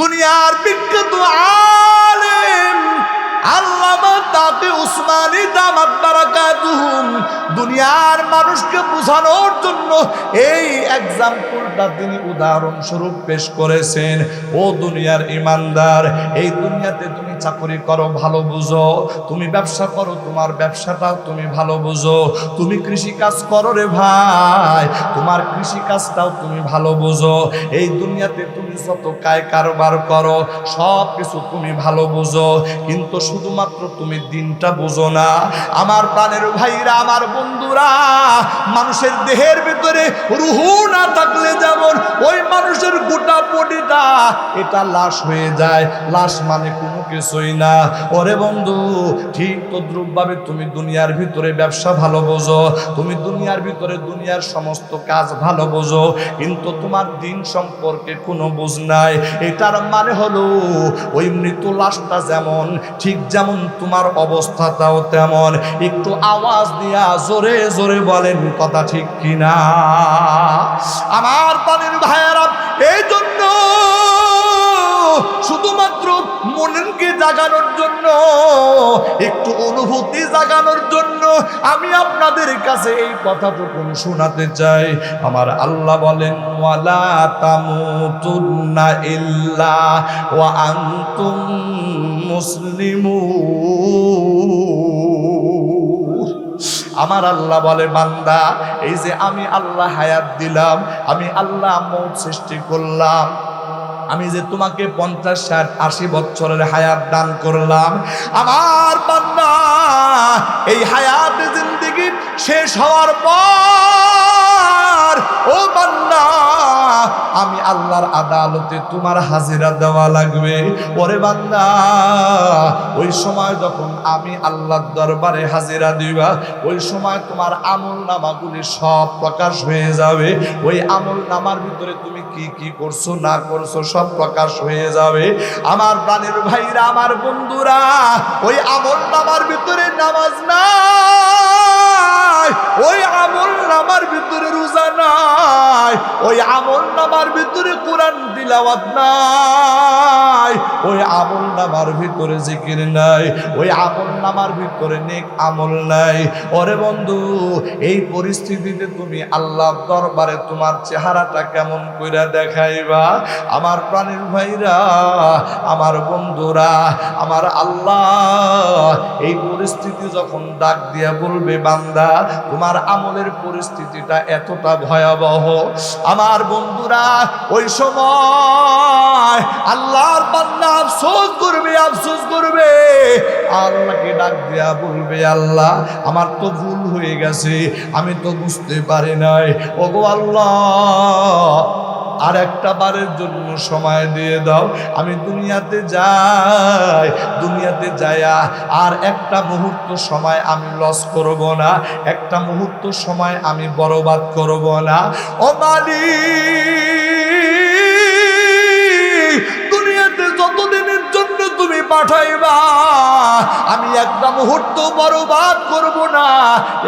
দুনিয়ার বিখ্যাত আলেম আল্লামা তাকি উসমানী দামাত বারাকাতুহুম দুনিয়ার মানুষকে বোঝানোর জন্য এই এক্সাম্পলটা তিনি উদাহরণস্বরূপ পেশ করেছেন। ও দুনিয়ার ইমানদার, এই দুনিয়াতে তুমি চাকরি করো ভালো বুঝো, তুমি ব্যবসা করো তোমার ব্যবসাটাও তুমি ভালো বুঝো, তুমি কৃষি কাজ করো রে ভাই তোমার কৃষি কাজটাও তুমি ভালো বুঝো, এই দুনিয়াতে তুমি যত কায় কারবার করো সব কিছু তুমি ভালো বুঝো, কিন্তু শুধুমাত্র তুমি দিনটা বুঝো না। আমার প্রাণের ভাইরা, আমার বন্ধুরা, মানুষের দেহের ভিতরে রুহু না থাকলে যেমন ওই মানুষের গোটা বডিটা এটা লাশ হয়ে যায়, লাশ মানে কোনো কিছুই না। ওরে বন্ধু, ঠিক তদ্রূপভাবে তুমি দুনিয়ার ভিতরে ব্যবসা ভালো বোঝো, তুমি দুনিয়ার ভিতরে দুনিয়ার সমস্ত কাজ ভালো বোঝো, কিন্তু তোমার দিন সম্পর্কে কোনো বুঝ নাই। এটার মানে হলো ওই মৃত লাশটা যেমন, ঠিক যেমন তোমার অবস্থাটাও তেমন। একটু আওয়াজ দিয়া জোরে জোরে বলেন কথা ঠিক কিনা? আমার প্রাণের ভাইয়েরা, এই জন্য শুধুমাত্র মনকে জাগানোর জন্য, একটু অনুভূতি জাগানোর জন্য আমি আপনাদের কাছে এই কথাটুকু শোনাতে চাই। আমার আল্লাহ বলেন, ওয়ালা তামুতুন্না ইল্লা ওয়া আনতুম মুসলিমুন। আমার আল্লাহ বলে, বান্দা, এই যে আমি আল্লাহ হায়াত দিলাম, আমি আল্লাহ মওত সৃষ্টি করলাম, আমি যে তোমাকে 50, 60, 80 বছরের হায়াত দান করলাম, আমার বান্দা এই হায়াত জিন্দেগি শেষ হওয়ার পর ও বান্দা আমি আল্লাহর আদালতে তোমার হাজিরা দেওয়া লাগবে। ওরে বান্দা, ওই সময় যখন আমি আল্লাহর দরবারে হাজিরা দিবা, ওই সময় তোমার আমল নামাগুলি সব প্রকাশ হয়ে যাবে। ওই আমল নামার ভিতরে তুমি কি কি করছো না করছো সব প্রকাশ হয়ে যাবে। আমার প্রাণের ভাইরা, আমার বন্ধুরা, ওই আমল নামার ভিতরে নামাজ নাই, ওই আমল নামার ভিতরে রোজা নাই, ওই আমল নামার ভিতরে কোরআন তিলাওয়াত নাই, ওই আমল নামার ভিতরে জিকির নাই, ওই আমল নামার ভিতরে নেক আমল নাই। ওরে বন্ধু, এই পরিস্থিতিতে তুমি আল্লাহর দরবারে তোমার চেহারাটা কেমন কইরা দেখাইবা? আমার প্রাণের ভাইরা, আমার বন্ধুরা, আমার আল্লাহ এই পরিস্থিতি যখন ডাক দিয়া বলবে, বান্দা তোমার আমলের পরিস্থিতিটা এতটা ভয়াবহ, আমার বন্ধুরা ওই সময় আল্লাহর বান্দা আফসোস করবে, আফসোস করবে, আল্লাহকে ডাক দিয়া বলবে, আল্লাহ আমার তো ভুল হয়ে গেছে, আমি তো বুঝতে পারি নাই, ওগো আল্লাহ আর একটা বারের জন্য সময় দিয়ে দাও, আমি দুনিয়াতে যাই, দুনিয়াতে যায়া আর একটা মুহূর্ত সময় আমি লস করব না, একটা মুহূর্ত সময় আমি বরবাদ করব না। ও মালিক, দুনিয়াতে যতদিনের জন্য তুমি পাঠাইবা আমি একটা মুহূর্ত বরবাদ করব না,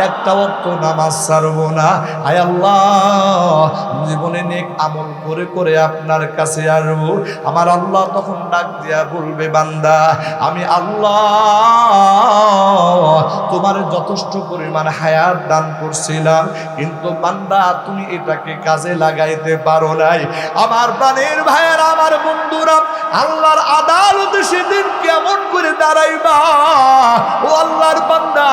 একটা ওয়াক্ত নামাজ ছাড়ব না। আয় আল্লাহ, জীবনে নেক আমল করে করে আপনার কাছে আসবো। আমার আল্লাহ তখন ডাক দিয়া বলবে, বান্দা আমি আল্লাহ তোমার যথেষ্ট পরিমাণ হায়াত দান করছিলাম, কিন্তু বান্দা তুমি এটাকে কাজে লাগাইতে পারো নাই। আমার প্রাণের ভাইয়েরা, আমার বন্ধুরা, আল্লাহর আদালতে সেদিন কেমন করে দাঁড়াইবা? ও আল্লাহর বান্দা,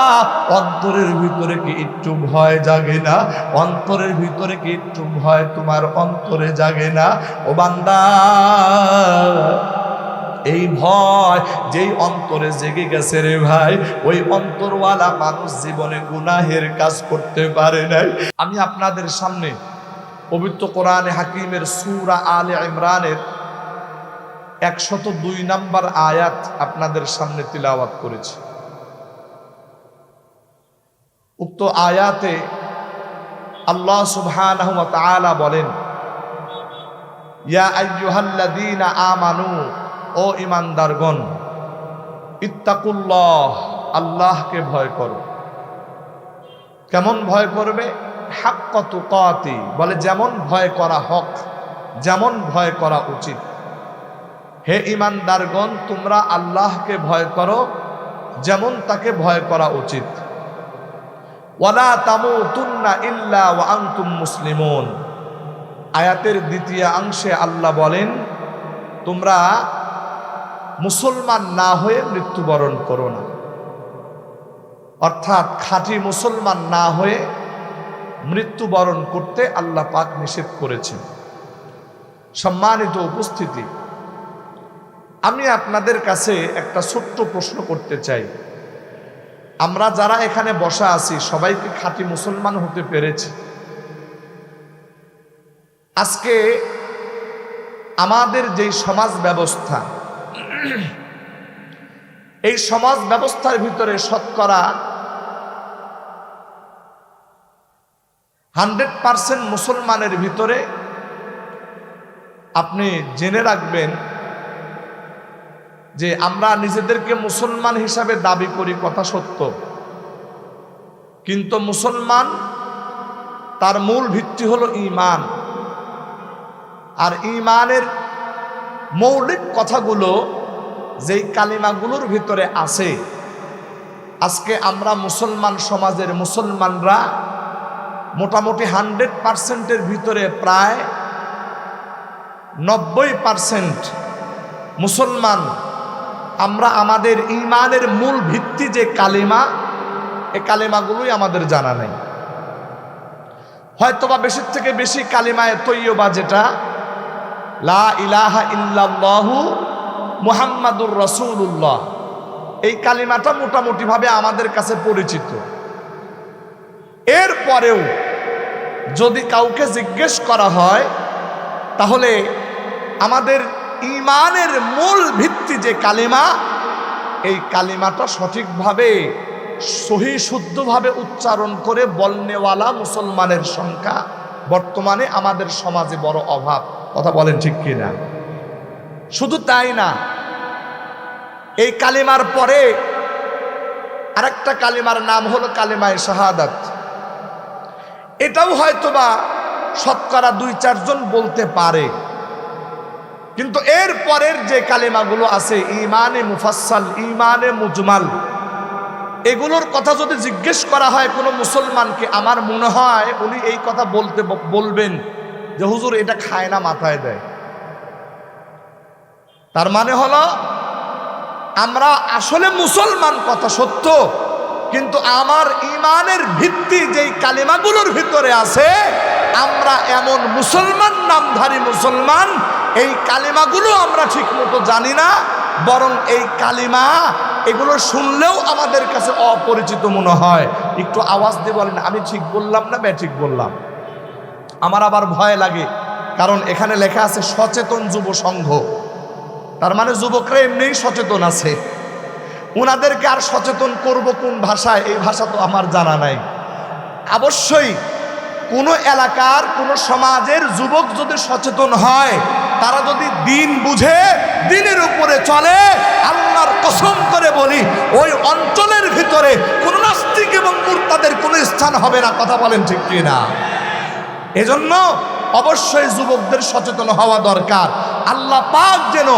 অন্তরের ভিতরে কি একটু ভয় জাগে না? অন্তরের ভিতরে কি একটু ভয় তোমার অন্তরে জাগে না? ও বান্দা, এই ভয় যেই অন্তরে জেগে গেছে রে ভাই, ওই অন্তরওয়ালা মানুষ জীবনে গুনাহের কাজ করতে পারে নাই। আমি আপনাদের সামনে পবিত্র কোরআনে হাকিমের সূরা আলে ইমরানের 102 নম্বর আয়াত আপনাদের সামনে তিলাওয়াত করেছি। উক্ত আয়াতে আল্লাহ সুবহানাহু ওয়া তাআলা বলেন, ইয়া আইয়ুহাল্লাযীনা আমানু, ও ঈমানদারগণ, ইত্তাকুল্লাহ, আল্লাহকে ভয় করো। কেমন ভয় করবে? হাক্কা তুকাতি, বলে যেমন ভয় করা হক, যেমন ভয় করা উচিত। হে ঈমানদারগণ, তোমরা আল্লাহকে ভয় করো যেমন তাকে ভয় করা উচিত। ওয়ালা তামুতুন্না ইল্লা ওয়া আনতুম মুসলিমুন। আয়াতের দ্বিতীয় অংশে আল্লাহ বলেন, তোমরা মুসলমান না হয়ে মৃত্যুবরণ করো না। অর্থাৎ খাঁটি মুসলমান না হয়ে মৃত্যুবরণ করতে আল্লাহ পাক নিষেধ করেছেন। সম্মানিত উপস্থিতি, আমি আপনাদের কাছে একটা ছোট্ট প্রশ্ন করতে চাই। আমরা যারা এখানে বসা আছি সবাইকে খাঁটি মুসলমান হতে পেরেছি? আজকে আমাদের যেই সমাজ ব্যবস্থা, এই সমাজ ব্যবস্থার ভিতরে শতকরা 100% মুসলমানের ভিতরে আপনি জেনে রাখবেন যে আমরা নিজেদেরকে মুসলমান হিসাবে দাবি করি, কথা সত্য, কিন্তু মুসলমান তার মূল ভিত্তি হলো ঈমান। আর ঈমানের মৌলিক কথাগুলো যেই কালিমাগুলোর ভিতরে আছে, আজকে আমরা মুসলমান সমাজের মুসলমানরা মোটামুটি 100%-এর ভিতরে প্রায় 90% মুসলমান আমরা আমাদের ঈমানের মূল ভিত্তি যে কালিমা, এই কালিমাগুলোই আমাদের জানা নেই। হয়তোবা বেশির থেকে বেশি কালিমায়ে তৈয়বা, যেটা লা ইলাহা ইল্লাল্লাহু মুহাম্মাদুর রাসূলুল্লাহ, এই কালিমাটা মোটামুটিভাবে আমাদের কাছে পরিচিত। এরপরেও যদি কাউকে জিজ্ঞেস করা হয়, তাহলে আমাদের ঈমানের মূল ভিত্তি যে কালিমা, এই কালিমাটা সঠিকভাবে সহি শুদ্ধভাবে উচ্চারণ করে বলনেওয়ালা মুসলমানের সংখ্যা বর্তমানে আমাদের সমাজে বড় অভাব। কথা বলেন ঠিক কিনা? শুধু তাই না, এই কালিমার পরে আরেকটা কালিমার নাম হলো কালিমায়ে শাহাদাত। এটাও হয়তোবা শতকরা 2-4 জন বলতে পারে, কিন্তু এর পরের যে কালিমাগুলো আছে, ঈমানে মুফাসসাল, ঈমানে মুজমাল, এগুলোর কথা যদি জিজ্ঞেস করা হয় কোনো মুসলমানকে, আমার মনে হয় উনি এই কথা বলবেন যে হুজুর এটা খায় না, মাথায় দেয়। তার মানে হলো আমরা আসলে মুসলমান, কথা সত্য, কিন্তু আমার ঈমানের ভিত্তি যেই কালিমাগুলোর ভিতরে আছে, আমরা এমন মুসলমান, নামধারী মুসলমান, এই কালিমাগুলো আমরা ঠিক মতো জানি না, বরং এই কালিমা এগুলো শুনলেও আমাদের কাছে অপরিচিত মনে হয়। একটু আওয়াজ দিয়ে বলেন, আমি ঠিক বললাম না ঠিক বললাম? আমার আবার ভয় লাগে, কারণ এখানে লেখা আছে সচেতন যুব সংঘ। তার মানে যুবকরা এমনিই সচেতন আছে, ওনাদেরকে আর সচেতন করব কোন ভাষায়, এই ভাষা তো আমার জানা নাই। অবশ্যই কোনো এলাকার কোনো সমাজের যুবক যদি সচেতন হয়, তারা যদি দিন বুঝে দিনের উপরে চলে, আল্লাহর কসম করে বলি ওই অঞ্চলের ভিতরে কোনো নাস্তিক এবং মুরতাদের কোনো স্থান হবে না। কথা বলেন ঠিক কিনা? এজন্য অবশ্যই যুবকদের সচেতন হওয়া দরকার। আল্লাহ পাক যেন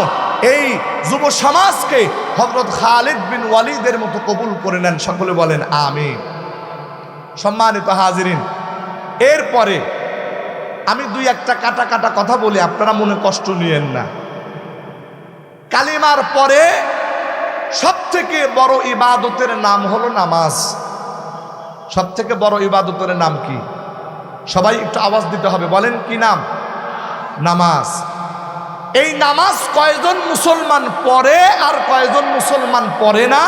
এই যুব সমাজকে হযরত খালিদ বিন ওয়ালিদের মতো কবুল করে নেন। সকলে বলেন আমিন। সম্মানিত হাজিরিন, এরপরে আমি 2-1টা কাটা কথা বলি, আপনারা মনে কষ্ট নিয়েন না। কালিমার পরে সবথেকে বড় ইবাদতের নাম হলো নামাজ। সবথেকে বড় ইবাদতের নাম কি? সবাই একটু আওয়াজ দিতে হবে, বলেন কি নাম? নামাজ। এই নামাজ কয়জন মুসলমান পড়ে আর কয়জন মুসলমান পড়ে না?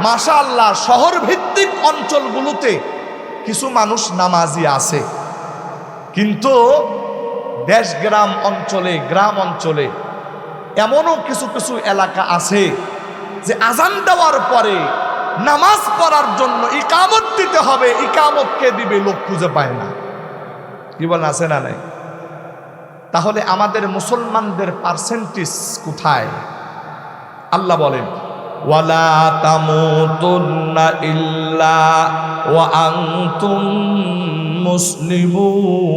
মাশাআল্লাহ, শহর ভিত্তিক অঞ্চলগুলোতে কিছু মানুষ নামাজি আছে, কিন্তু দেশ গ্রাম অঞ্চলে, গ্রাম অঞ্চলে এমনও কিছু কিছু এলাকা আছে যে আজান দেওয়ার পরে নামাজ পড়ার জন্য ইকামত দিতে হবে, ইকামত কে দিবে লোক খুঁজে পায় না। কি বলেন, আছে না নাই? তাহলে আমাদের মুসলমানদের পার্সেন্টেজ কোথায়? আল্লাহ বলেন ওয়ালা তামুতুন্না ইল্লা ওয়া আনতুম মুসলিমুন।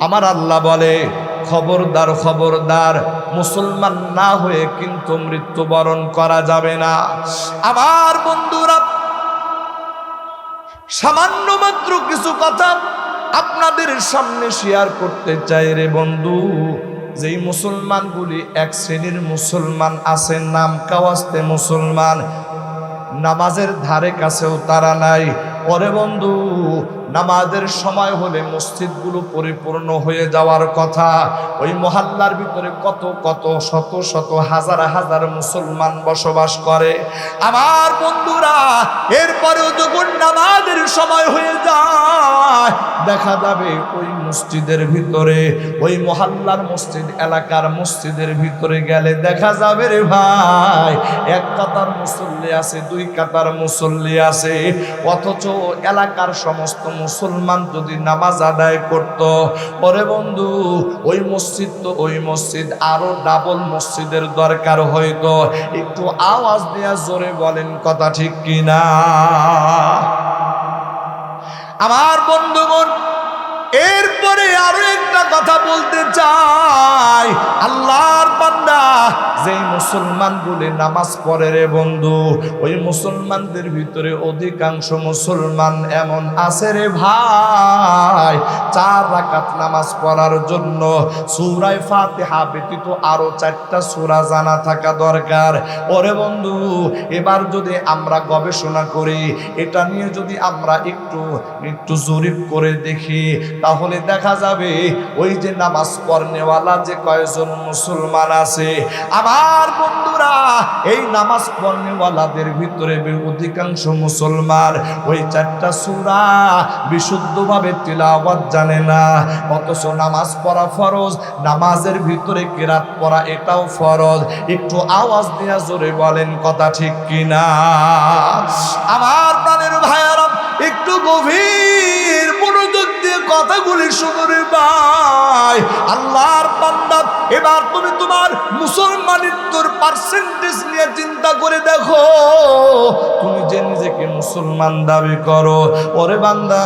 আমার আল্লাহ বলে, খবরদার খবরদার, মুসলমান না হয়ে কিন্তু মৃত্যুবরণ করা যাবে না। আমার বন্ধুরা, সামান্য মাত্র কিছু কথা আপনাদের সামনে শেয়ার করতে চাই রে বন্ধু। যেই মুসলমানগুলি এক শ্রেণীর মুসলমান আছে, নাম কাওয়াস্তে মুসলমান, নামাজের ধারে কাছেও তারা নাই। পরে বন্ধু, নামাজের সময় হলে মসজিদগুলো পরিপূর্ণ হয়ে যাওয়ার কথা। ওই মহল্লার ভিতরে কত কত শত শত হাজার হাজার মুসলমান বসবাস করে। আমার বন্ধুরা, এরপরেও যখন নামাজের সময় হয়ে যায়, দেখা যাবে ওই মসজিদের ভিতরে, ওই মহল্লার মসজিদ, এলাকার মসজিদের ভিতরে গেলে দেখা যাবে রে ভাই, এক কাতার মুসল্লি আছে, দুই কাতার মুসল্লি আছে। অথচ এলাকার সমস্ত মুসলমান যদি নামাজ আদায় করত, পরে বন্ধু ওই মসজিদ তো ওই মসজিদ, আরো ডাবল মসজিদের দরকার হয়তো। একটু আওয়াজ দেয়া জোরে বলেন কথা ঠিক কিনা? আমার বন্ধুগণ, এরপরে আরো একটা কথা বলতে চাই। আল্লাহর বান্দা যেই মুসলমান বলে নামাজ পড়ে রে বন্ধু, ওই মুসলমানদের ভিতরে অধিকাংশ মুসলমান এমন আছে রে ভাই, 4 রাকাত নামাজ পড়ার জন্য সূরা ফাতিহা ব্যতীত আরো 4টা সূরা জানা থাকা দরকার। ওরে বন্ধু, এবার যদি আমরা গবেষণা করি, এটা নিয়ে যদি আমরা একটু জরিপ করে দেখি, তাহলে দেখা যাবে ওই যে নামাজ পড়নেওয়ালা যে কয়জন মুসলমান আছে, আমার বন্ধুরা, এই নামাজ পড়নেওয়ালাদের ভিতরে অধিকাংশ মুসলমান ওই 4টা সূরা বিশুদ্ধভাবে তিলাওয়াত জানে না। অথচ নামাজ পড়া ফরজ, নামাজের ভিতরে কিরাত পড়া এটাও ফরজ। একটু আওয়াজ দিয়া জোরে বলেন কথা ঠিক কিনা? আমার প্রাণের ভাইয়ারা, একটু গভীর মনোযোগ দিয়ে কথাগুলি শুনো রে ভাই। আল্লাহর বান্দা, এবার তুমি তোমার মুসলমানিত্বর পার্সেন্টেজ নিয়ে চিন্তা করে দেখো। তুমি যে নিজেকে মুসলমান দাবি করো, ওরে বান্দা,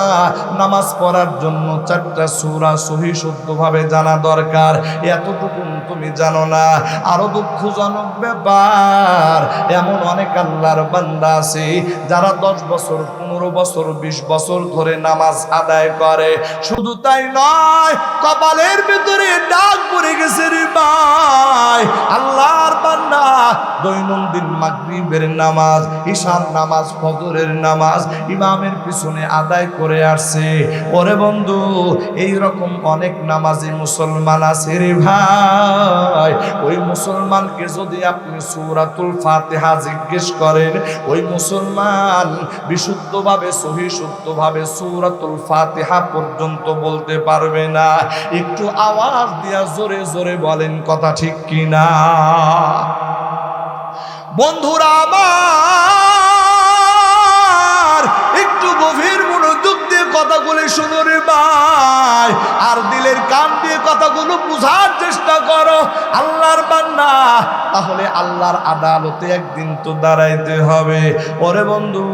নামাজ পড়ার জন্য 4টা সূরা সহি শুদ্ধভাবে জানা দরকার, এতটুকু তুমি জানো না। আরো দুঃখজনক ব্যাপার, এমন অনেক আল্লাহর বান্দা আছে যারা 10 বছর, 15 বছর, 20 বছর ধরে নামাজ আদায় করে। শুধু তাই নয়, কপালের ভিতরে দাগ পড়ে গেছে রে ভাই। আল্লাহর বান্দা দৈনন্দিন মাগরিবের নামাজ, ঈশার নামাজ, ফজরের নামাজ ইমামের পিছনে আদায় করে আসছে। ওরে বন্ধু, এই রকম অনেক নামাজি মুসলমান আছে রে ভাই। ওই মুসলমানকে যদি আপনি সূরাতুল ফাতিহা জিজ্ঞেস করেন, ওই মুসলমান বিশুদ্ধভাবে, সহি শুদ্ধভাবে সূরাতুল ফাতিহা পর্যন্ত বলতে পারবে না। একটু আওয়াজ দিয়া জোরে জোরে বলেন কথা ঠিক কিনা? বন্ধুরা আমার, একটু গভীর মনোযোগ দিয়ে কথাগুলি শুনো রে ভাই, আর দিলের কান দিয়ে কথাগুলো বুঝার চেষ্টা করো। আল্লাহর বান্দা, তাহলে আল্লাহর আদালতে একদিন তো দাঁড়াইতে হবে। ওরে বন্ধু,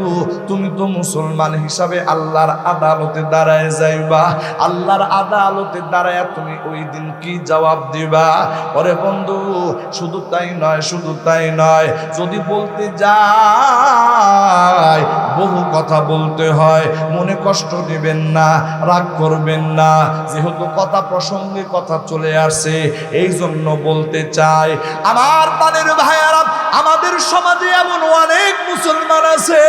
তুমি তো মুসলমান হিসাবে আল্লাহর আদালতে দাঁড়ায় যাইবা। আল্লাহর আদালতে দাঁড়ায় তুমি ওই দিন কি জবাব দিবা? ওরে বন্ধু, শুধু তাই নয়, শুধু তাই নয়, যদি বলতে যাই বহু কথা বলতে হয়। মনে কষ্ট দিবেন না, রাগ করবেন না, যেহেতু কথা প্রসঙ্গে কথা চলে আসছে, এই জন্য বলতে চাই। আমার প্রাণের ভাইয়ারা, আমাদের সমাজে এমন অনেক মুসলমান আছে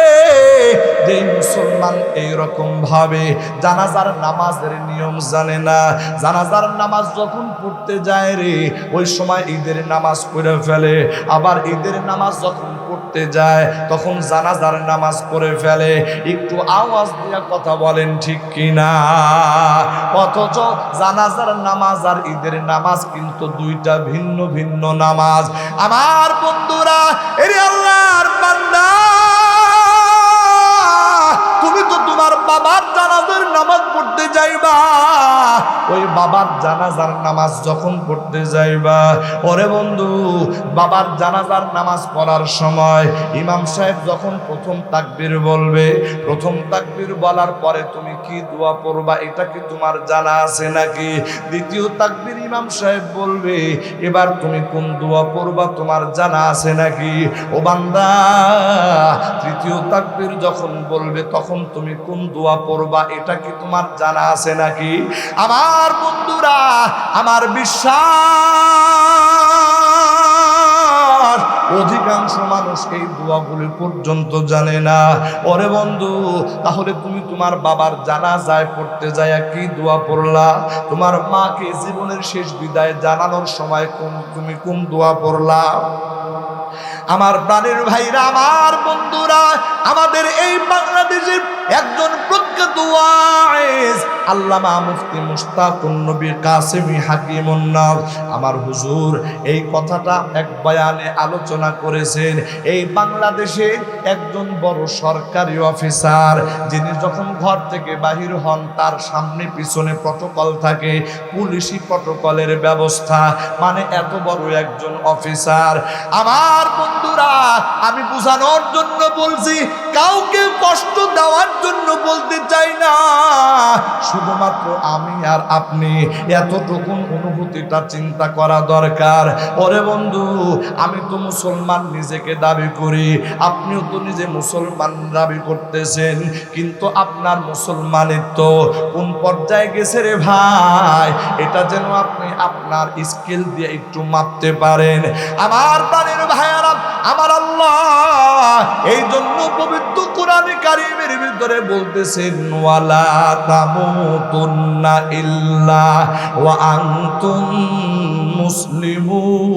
যে মুসলমান এইরকম ভাবে জানাজার নামাজের নিয়ম জানে না। জানাজার নামাজ যখন পড়তে যায় রে, ওই সময় ঈদের নামাজ পড়ে ফেলে। আবার ঈদের নামাজ যখন পড়তে যায়, তখন জানাজার নামাজ পড়ে ফেলে। একটু আওয়াজ দিয়ে কথা বলেন ঠিক কিনা? অথচ জানাজার নামাজ আর ঈদের নামাজ কিন্তু 2টা ভিন্ন ভিন্ন নামাজ। আমার বন্ধুরা, এরে আল্লাহর বান্দা, তুমি তো তোমার বাবার জানাজার নামাজ পড়তে যাইবা, ওই বাবা বাবার জানাজার নামাজ যখন পড়তে যাইবা, ওরে বন্ধু বাবার জানাজার নামাজ পড়ার সময় ইমাম সাহেব যখন প্রথম তাকবীর বলবে, প্রথম তাকবীর বলার পরে তুমি কি দোয়া পড়বা এটা কি তোমার জানা আছে নাকি? দ্বিতীয় তাকবীর ইমাম সাহেব বলবে, এবার তুমি কোন দোয়া পড়বা তোমার জানা আছে নাকি? ও বান্দা, তৃতীয় তাকবীর যখন বলবে তখন তুমি কোন দোয়া পড়বা এটা কি তোমার জানা আছে নাকি? আমার বন্ধুরা, আমার বিশ্বাস অধিকাংশ মানুষ এই দোয়াগুলি পর্যন্ত জানে না। ওরে বন্ধু, তাহলে তুমি তোমার বাবার জানাজায় পড়তে যায় কি দোয়া পড়লা? তোমার মাকে জীবনের শেষ বিদায় জানানোর সময় তুমি কোন দোয়া পড়লা? আমার প্রাণের ভাইরা, আমার বন্ধুরা, আমাদের এই বাংলাদেশের একজন প্রখ্যাত ওয়াইজ আল্লামা মুফতি মুশতাকুন নবী কাসেমি হাকিমুন্নাস আমার হুজুর এই কথাটা এক বয়ানে আলোচনা করেছেন। এই বাংলাদেশে একজন বড় সরকারি অফিসার, যিনি যখন ঘর থেকে বাহির হন তার সামনে পিছনে প্রটোকল থাকে, পুলিশি প্রটোকলের ব্যবস্থা, মানে এত বড় একজন অফিসার। আমার বন্ধুরা, আমি বোঝানোর জন্য বলছি, কাউকে কষ্ট দেওয়ার জন্য বলতে চাই না, শুধুমাত্র আমি আর আপনি এতটুকুন অনুভূতিটা চিন্তা করা দরকার। ওরে বন্ধু, আমি তো মুসলমান নিজেকে দাবি করি, আপনিও তো নিজে মুসলমান দাবি করতেছেন, কিন্তু আপনার মুসলমানিত্ব কোন পর্যায়ে গেছে রে ভাই, এটা যেন আপনি আপনার স্কেল দিয়ে একটু মাপতে পারেন। আমার প্রাণের ভাইয়ারা, আমার আল্লাহ এই জন্য পবিত্র কোরআনে কারীমের ভিতরে বলতেছেন, ওয়ালা তামুতুন্না ইল্লা ওয়া আনতুম মুসলিমুন।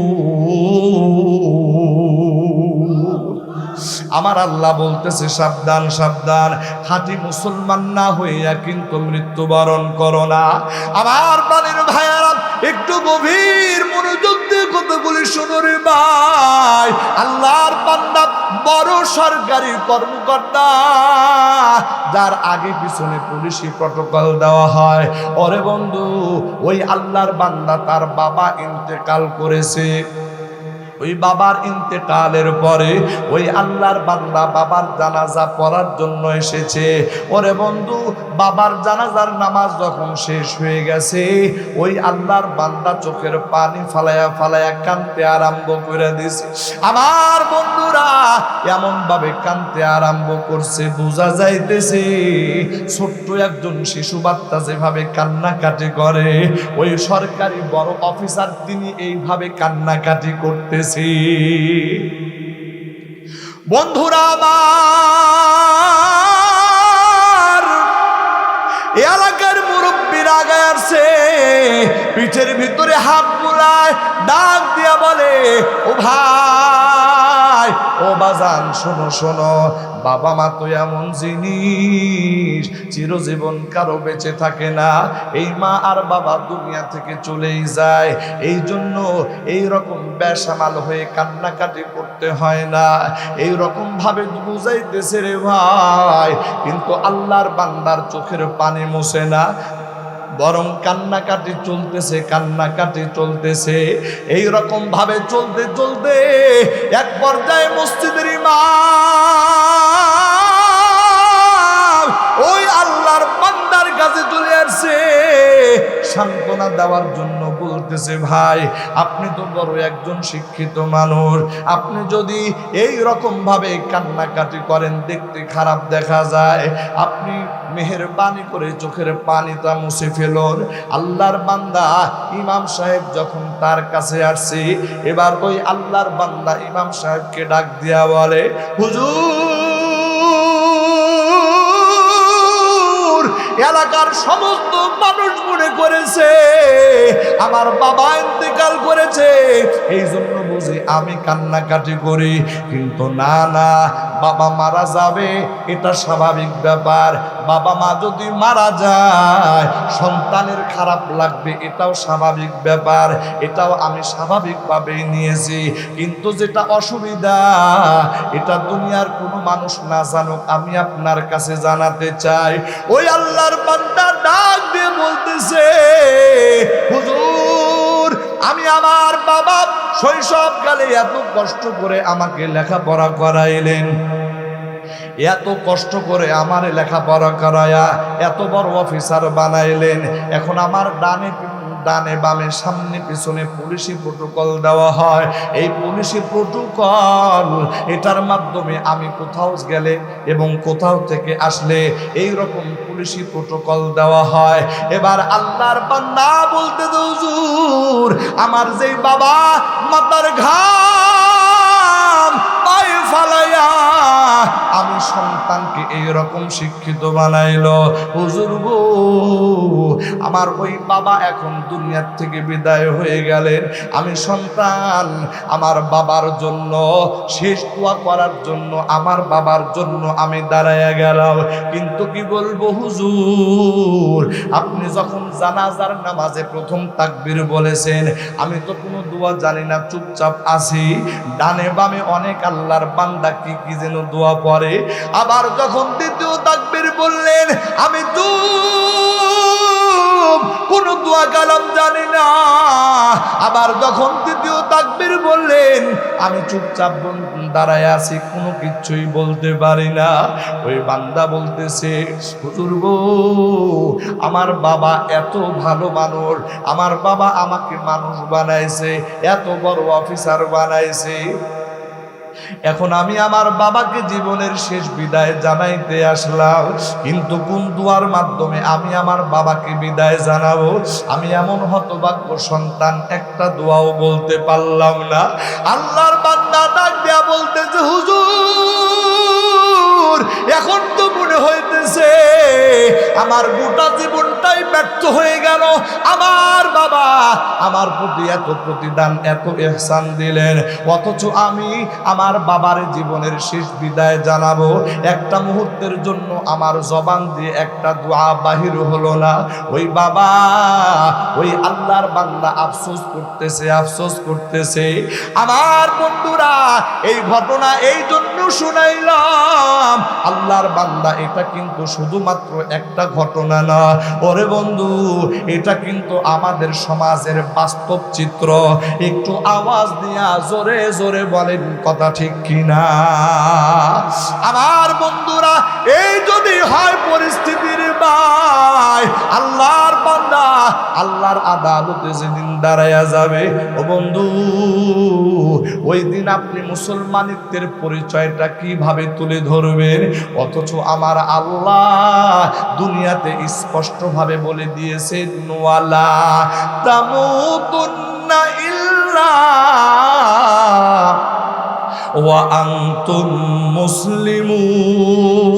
আমার আল্লাহ বলতেছে, সাবধান সাবধান, খাঁটি মুসলমান না হইয়া কিন্তু মৃত্যুবরণ করো না। আমার প্রাণের ভাইয়ারা, একটু গভীর মনোযোগ দিয়ে কথাগুলি শুনো রে ভাই। আল্লাহর বান্দা বড় সরকারি কর্মকর্তা, যার আগে পিছনে পুলিশি প্রটোকল দেওয়া হয়। ওরে বন্ধু, ওই আল্লাহর বান্দা তার বাবা ইন্তেকাল করেছে, ওই বাবার ইন্তেকালের পরে ওই আল্লাহর বান্দা বাবার জানাজা পড়ার জন্য এসেছে। ওরে বন্ধু, বাবার জানাজার নামাজ যখন শেষ হয়ে গেছে, ওই আল্লাহর বান্দা চোখের পানি ফালায়া ফালায়া কাঁদতে আরম্ভ করে দিছে। আমার বন্ধুরা, এমন ভাবে কাঁদতে আরম্ভ করছে, বোঝা যাইতেছে ছোট্ট একজন শিশু বাচ্চা যেভাবে কান্নাকাটি করে, ওই সরকারি বড় অফিসার তিনি এইভাবে কান্নাকাটি করতে। বন্ধুরা আমার, এলাকার মুরব্বীরা আগে আসছে, পিঠের ভিতরে হাত বুলায় ডাক দিয়া বলে, ও ভাই, ও বাজান, শোনো শোনো, বাবা মা তো এমন জিনিস চিরজীবন কারো বেঁচে থাকে না, এই মা আর বাবা দুনিয়া থেকে চলেই যায়, এই জন্য এই রকম বেসামাল হয়ে কান্নাকাটি করতে হয় না। এই রকম ভাবে বুঝাইতেছে রে ভাই, কিন্তু আল্লাহর বান্দার চোখের পানি মুছে না, বরং কান্নাকাটি চলতেছে, কান্নাকাটি চলতেছে। এই রকম ভাবে চলতে চলতে এক পর্যায়ে মসজিদের ইমাম ওই আল্লাহর বান্দার কাছে চলে আসছে, সান্ত্বনা দেওয়ার জন্য বলতেছে, ভাই আপনি তো বড় একজন শিক্ষিত মানুষ, আপনি যদি এই রকম ভাবে কান্নাকাটি করেন দেখতে খারাপ দেখা যায়, আপনি মেহেরবানি করে চোখের পানিটা মুছে ফেলুন। আল্লাহর বান্দা ইমাম সাহেব যখন তার কাছে আসছে, এবার ওই আল্লাহর বান্দা ইমাম সাহেবকে ডাক দিয়া বলে, হুজুর, এলাকার সমস্ত মানুষ মনে করেছে আমার বাবা ইন্তেকাল করেছে, এই জন্য বুঝি আমি কান্নাকাটি করি, কিন্তু না না, বাবা মারা যাবে এটা স্বাভাবিক ব্যাপার, বাবা মা যদি মারা যায় সন্তানের খারাপ লাগবে, এটাও স্বাভাবিক ব্যাপার, এটাও আমি স্বাভাবিকভাবেই নিয়েছি। কিন্তু যেটা অসুবিধা, এটা দুনিয়ার কোনো মানুষ না জানুক, আমি আপনার কাছে জানাতে চাই। ওই আল্লাহর বান্দা ডাক দিয়ে বলতেছে, হুজুর আমি আমার বাবা শৈশবকালে এত কষ্ট করে আমাকে লেখাপড়া করাইলেন, এত কষ্ট করে আমার লেখাপড়া করায়া এত বড় অফিসার বানাইলেন, এখন আমার ডানে বামে সামনে পিছনে পুলিশি প্রোটোকল দেওয়া হয়। এই পুলিশি প্রোটোকল, এটার মাধ্যমে আমি কোথাও গেলে এবং কোথাও থেকে আসলে এই রকম পুলিশি প্রোটোকল দেওয়া হয়। এবার আল্লাহর বান্দা বলতে, হুজুর আমার যেই বাবা মাথার ঘাম পায়ে ফালাইয়া আমি সন্তানকে এইরকম শিক্ষিত বানাইলো, হুজুর গো আমার ওই বাবা এখন দুনিয়ার থেকে বিদায় হয়ে গেলেন, আমি সন্তান আমার বাবার জন্য শেষ দোয়া করার জন্য আমার বাবার জন্য আমি দাঁড়াইয়া গেলাম। কিন্তু কি বলবো হুজুর, আপনি যখন জানাজার নামাজে প্রথম তাকবীর বলেছেন, আমি তো কোনো দোয়া জানি না, চুপচাপ আছি। ডানে বামে অনেক আল্লাহর বান্দা কি কি যেন দোয়া পড়ে। আবার যখন দ্বিতীয় তাকবীর বললেন, আমি তো কোন দোয়া কালাম জানি না। আবার যখন তৃতীয় তাকবীর বললেন, আমি চুপচাপ দাঁড়ায় আছি, কোনো কিছুই বলতে পারি না। ওই বান্দা বলতেছে, হুজুর গো আমার বাবা এত ভালো মানুষ, আমার বাবা আমাকে মানুষ বানাইছে, এত বড় অফিসার বানাইছে, এখন আমি আমার বাবাকে জীবনের শেষ বিদায় জানাইতে আসলাম, কিন্তু কোন দুয়ার মাধ্যমে আমি আমার বাবাকে বিদায় জানাবো? আমি এমন হতভাগ্য সন্তান, একটা দোয়াও বলতে পারলাম না। আল্লাহর বান্দা ডাক দিয়া বলতেছে, হুজুর এখন তো মনে হইতেছে আমার গোটা জীবনটাই ব্যর্থ হয়ে গেল। আমার বাবা আমার প্রতি এত প্রতিদান, এত ইহসান দিলেন, অথচ আমি আমার বাবার জীবনের শেষ বিদায় জানাবো, একটা মুহূর্তের জন্য আমার জবান দিয়ে একটা দোয়া বাহির হলো না। ওই বাবা, ওই আল্লাহর বান্দা আফসোস করতেছে, আফসোস করতেছে। আমার বন্ধুরা এই ঘটনা এই জন্য শুনাইলাম, আল্লাহর বান্দা এটা কিন্তু শুধুমাত্র একটা ঘটনা না, ওরে বন্ধু এটা কিন্তু আমাদের সমাজের বাস্তব চিত্র। একটু আওয়াজ দিয়া জোরে জোরে বলেন কথা ঠিক কিনা? আমার বন্ধুরা এই যদি হয় পরিস্থিতির ভাই, আল্লাহর বান্দা আল্লাহর আদালতে যেদিন দাঁড়ায়া যাবে, ও বন্ধু ওই দিন আপনি মুসলমানিত্বের পরিচয়টা কিভাবে তুলে ধরবেন? অথচ আমার আল্লাহ দুনিয়াতে স্পষ্টভাবে বলে দিয়েছেন, ওয়ালা তামুতুন্না ইল্লা ওয়া আনতুম মুসলিমুন।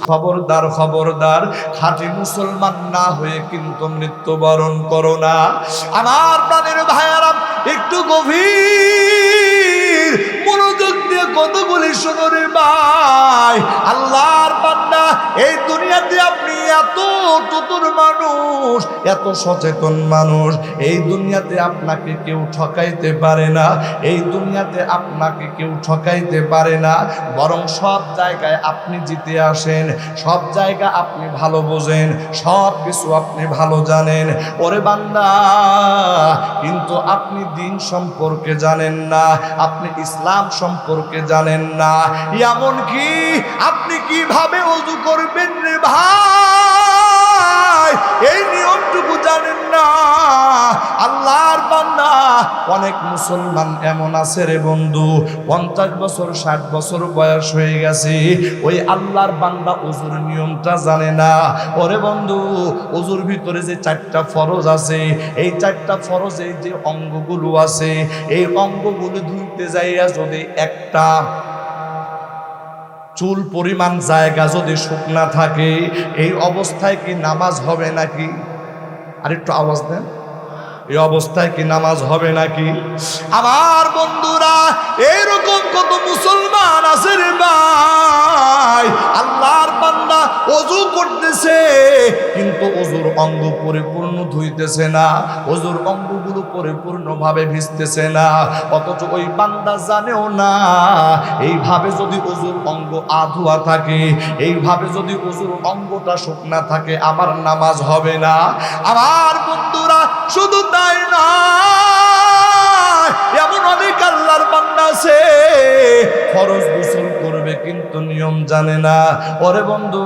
খবরদার খবরদার, খাঁটি মুসলমান না হয়ে কিন্তু মৃত্যুবরণ করো না। আমার প্রাণের ভাইয়ারা একটু গভীর মনোযোগ দিয়ে কতগুলি শুনো রে ভাই। আল্লাহর বান্দা এই দুনিয়াতে আপনি এত চতুর মানুষ, এত সচেতন মানুষ, এই দুনিয়াতে আপনাকে কেউ ঠকাইতে পারে না, এই দুনিয়াতে আপনাকে কেউ ঠকাইতে পারে না, বরং সব জায়গায় আপনি জিতে আসেন, সব জায়গা আপনি ভালো বোঝেন, সব কিছু আপনি ভালো জানেন। ওরে বান্দা কিন্তু আপনি দিন সম্পর্কে জানেন না, আপনি ইসলাম সম্পর্কে জানেন না, এমনকি আপনি কিভাবে ওযু করবেন রে ভাই এই নিয়মটুকু জানেন না। আল্লাহর বান্দা অনেক মুসলমান এমন আছে রে বন্ধু, 50 বছর 60 বছর বয়স হয়ে গেছে, ওই আল্লাহর বান্দা ওযুর নিয়মটা জানে না। ওরে বন্ধু ওযুর ভিতরে যে 4টা ফরজ আছে, এই 4টা ফরজে যে অঙ্গগুলো আছে, এই অঙ্গগুলো ধুইতে যাইয়া যদি একটা চুল পরিমাণ জায়গা যদি শুকনা থাকে, এই অবস্থায় কি নামাজ হবে নাকি? আর একটু আওয়াজ দেন। এই অবস্থায় কি নামাজ হবে নাকি? আমার বন্ধুরা, এইরকম কত মুসলমান আছে রে ভাই, আল্লাহর বান্দা ওযু করতেছে কিন্তু ওযুর অঙ্গ পরিপূর্ণ ধুইতেছে না, ওযুর অঙ্গগুলো পরিপূর্ণভাবে ভিজতেছে না, অথচ ওই বান্দা জানেও না এইভাবে যদি ওযুর অঙ্গ আধোয়া থাকে, এইভাবে যদি ওযুর অঙ্গটা শুকনা থাকে, আমার নামাজ হবে না। আমার বন্ধুরা, শুধু তাই না, এমন অনেক আল্লাহর বান্দা আছে ফরজ গোসল করবে কিন্তু নিয়ম জানে না। ওরে বন্ধু,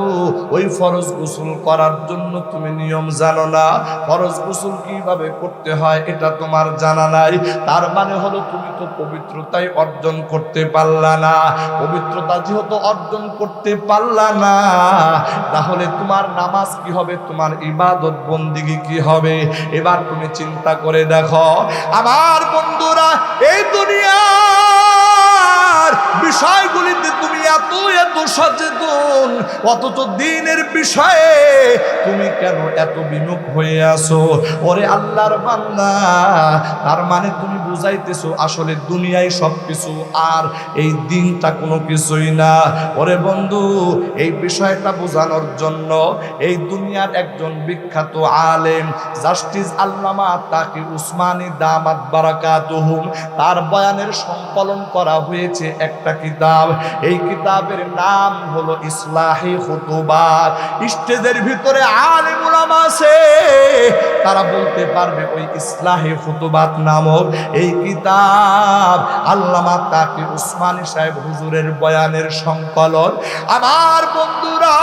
ওই ফরজ গোসল করার জন্য তুমি নিয়ম জানো না, ফরজ গোসল কিভাবে করতে হয় এটা তোমার জানা নাই, তার মানে হলো তুমি তো পবিত্রতাই অর্জন করতে পারলা না। পবিত্রতা যেহেতু অর্জন করতে পারলা না, তাহলে তোমার নামাজ কি হবে, তোমার ইবাদত বন্দিগি কি হবে? এবার তুমি চিন্তা করে দেখো। আমার বন্ধুরা, এই দুনিয়ার বিষয়গুলিতে তুমি এত সচেতন, অথচ দিনের বিষয়ে তুমি কেন এত বিমুখ হয়ে আছো? ওরে আল্লাহর বান্দা, তার মানে তুমি বুঝাইতেছো আসলে দুনিয়ায় সবকিছু আর এই দিনটা কোনো কিছুই না। ওরে বন্ধু, এই বিষয়টা বোঝানোর জন্য এই দুনিয়ার একজন বিখ্যাত আলেম জাস্টিস আল্লামা তাকি উসমানী দামাত বারাকাতুহুম, তার বয়ানের সংকলন করা হয়েছে একটা কিতাব। এই কিতাবের নাম হলো ইসলাহি খুতুবাত। স্টেজের ভিতরে আলেম উলামা আছে, তারা বলতে পারবে ওই ইসলাহি খুতুবাত নামক এই কিতাব আল্লামা তাকি উসমানী সাহেব হুজুরের বয়ানের সংকলন। আমার বন্ধুরা,